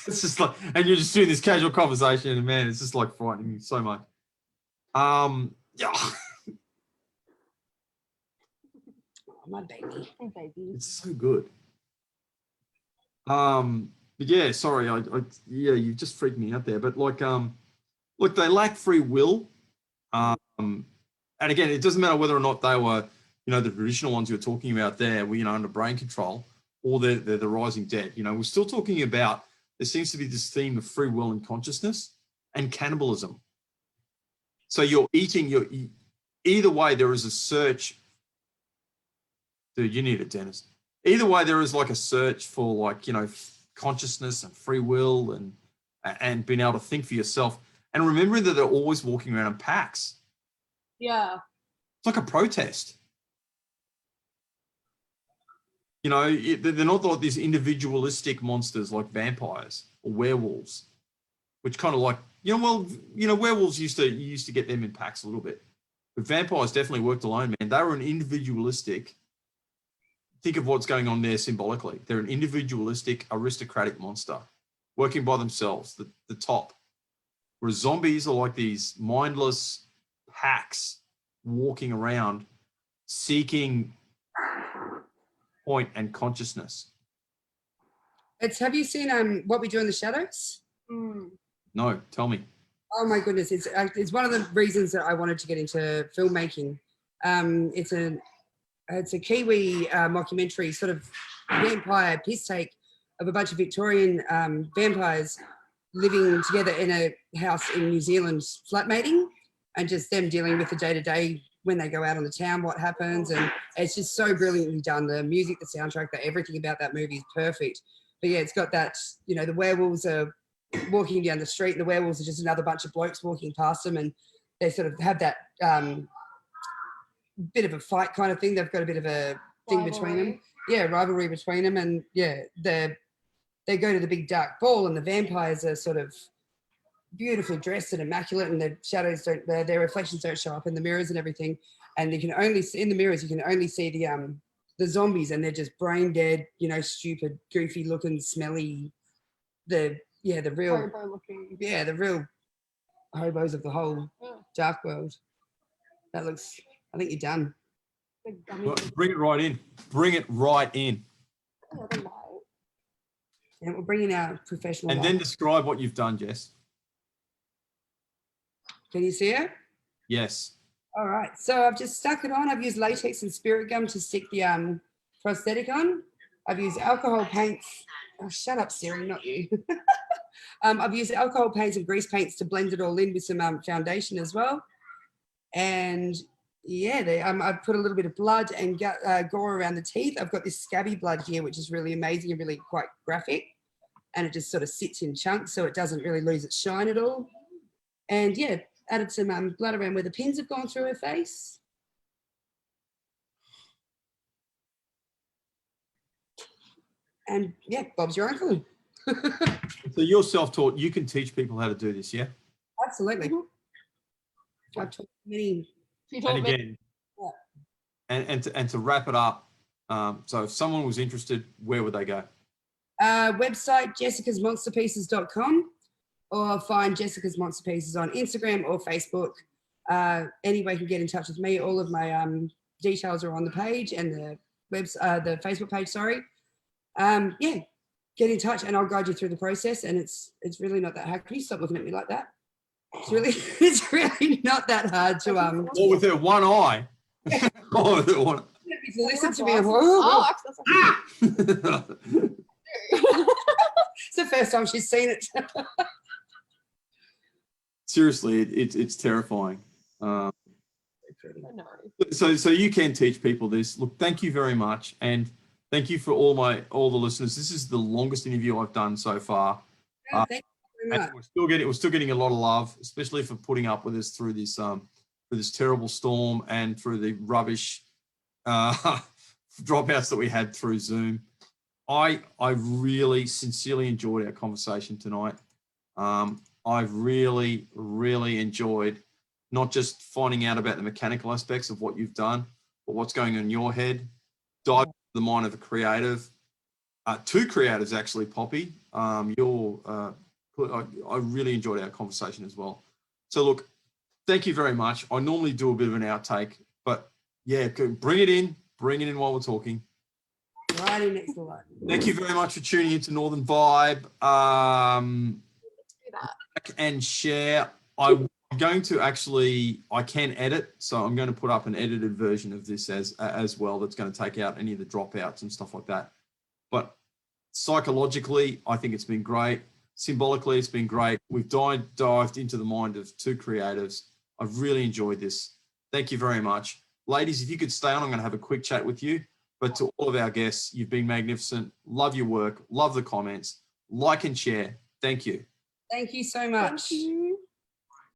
just like, and you're just doing this casual conversation, and man, it's just like frightening me so much. Yeah. My baby. Oh, baby. It's so good. But yeah, sorry, yeah, you just freaked me out there. But like, look, they lack free will. And again, it doesn't matter whether or not they were, you know, the traditional ones you're talking about there, were, you know, under brain control, or they're the rising dead. You know, we're still talking about, there seems to be this theme of free will and consciousness and cannibalism. So you're eating, either way, there is a search. Dude, you need a dentist. Either way, there is like a search for, like, you know, consciousness and free will and being able to think for yourself, and remembering that they're always walking around in packs. Yeah. It's like a protest. You know, they're not like these individualistic monsters like vampires or werewolves, which kind of like, you know, well, you know, werewolves you used to get them in packs a little bit, but vampires definitely worked alone, man. They were an individualistic. Think of what's going on there symbolically. They're an individualistic, aristocratic monster working by themselves, the top. Whereas zombies are like these mindless packs walking around seeking point and consciousness. Have you seen What We Do in the Shadows? No, tell me. Oh my goodness, it's one of the reasons that I wanted to get into filmmaking. It's a Kiwi mockumentary, sort of vampire piss take of a bunch of Victorian vampires living together in a house in New Zealand, flatmating, and just them dealing with the day-to-day when they go out on the town, what happens. And it's just so brilliantly done. The music, the soundtrack, everything about that movie is perfect. But yeah, it's got that, you know, the werewolves are walking down the street, and the werewolves are just another bunch of blokes walking past them, and they sort of have that bit of a fight kind of thing. They've got a bit of a thing between them. Yeah, rivalry between them. And yeah, they go to the big dark ball, and the vampires are sort of beautifully dressed and immaculate, and their shadows their reflections don't show up in the mirrors and everything. And you can only see in the mirrors, you can only see the zombies, and they're just brain dead, you know, stupid, goofy looking, smelly, the real Hobo looking. Yeah, the real hobos of the whole dark world. That looks, I think you're done. Well, bring it right in. Bring it right in. And we're bringing our professional. And then describe what you've done, Jess. Can you see it? Yes. All right. So I've just stuck it on. I've used latex and spirit gum to stick the prosthetic on. I've used alcohol paints. Oh, shut up, Siri, not you. I've used alcohol paints and grease paints to blend it all in with some foundation as well. And yeah, I've put a little bit of blood and gore around the teeth. I've got this scabby blood here, which is really amazing and really quite graphic. And it just sort of sits in chunks, so it doesn't really lose its shine at all. And yeah, added some blood around where the pins have gone through her face. And yeah, Bob's your uncle. So you're self-taught. You can teach people how to do this, yeah? Absolutely. I've taught many. And again, and to wrap it up, so if someone was interested, where would they go? Website, jessicasmonsterpieces.com, or find Jessica's Monster Pieces on Instagram or Facebook. Any way you can get in touch with me. All of my details are on the page and the Facebook page, sorry. Yeah, get in touch and I'll guide you through the process. And it's really not that hard. Can you stop looking at me like that? It's really not that hard to Or with her one eye. Or with her one. Listen to me. It's the first time she's seen it. Seriously, it's terrifying. I know. So you can teach people this. Look, thank you very much, and thank you for all the listeners. This is the longest interview I've done so far. Thank you very And much. we're still getting a lot of love, especially for putting up with us through this terrible storm and through the rubbish dropouts that we had through Zoom. I really sincerely enjoyed our conversation tonight. I've really, really enjoyed not just finding out about the mechanical aspects of what you've done, but what's going on in your head, dive into the mind of a creative, two creatives actually, Poppy. I really enjoyed our conversation as well. So look, thank you very much. I normally do a bit of an outtake, but yeah, bring it in while we're talking. Right in next to line. Thank you very much for tuning into Northern Vibe. Like and share. I'm going to I can edit, so I'm going to put up an edited version of this as well. That's going to take out any of the dropouts and stuff like that. But psychologically, I think it's been great. Symbolically, it's been great. We've dived into the mind of two creatives. I've really enjoyed this. Thank you very much. Ladies, if you could stay on, I'm going to have a quick chat with you. But to all of our guests, you've been magnificent. Love your work. Love the comments. Like and share. Thank you. Thank you so much. Thank you.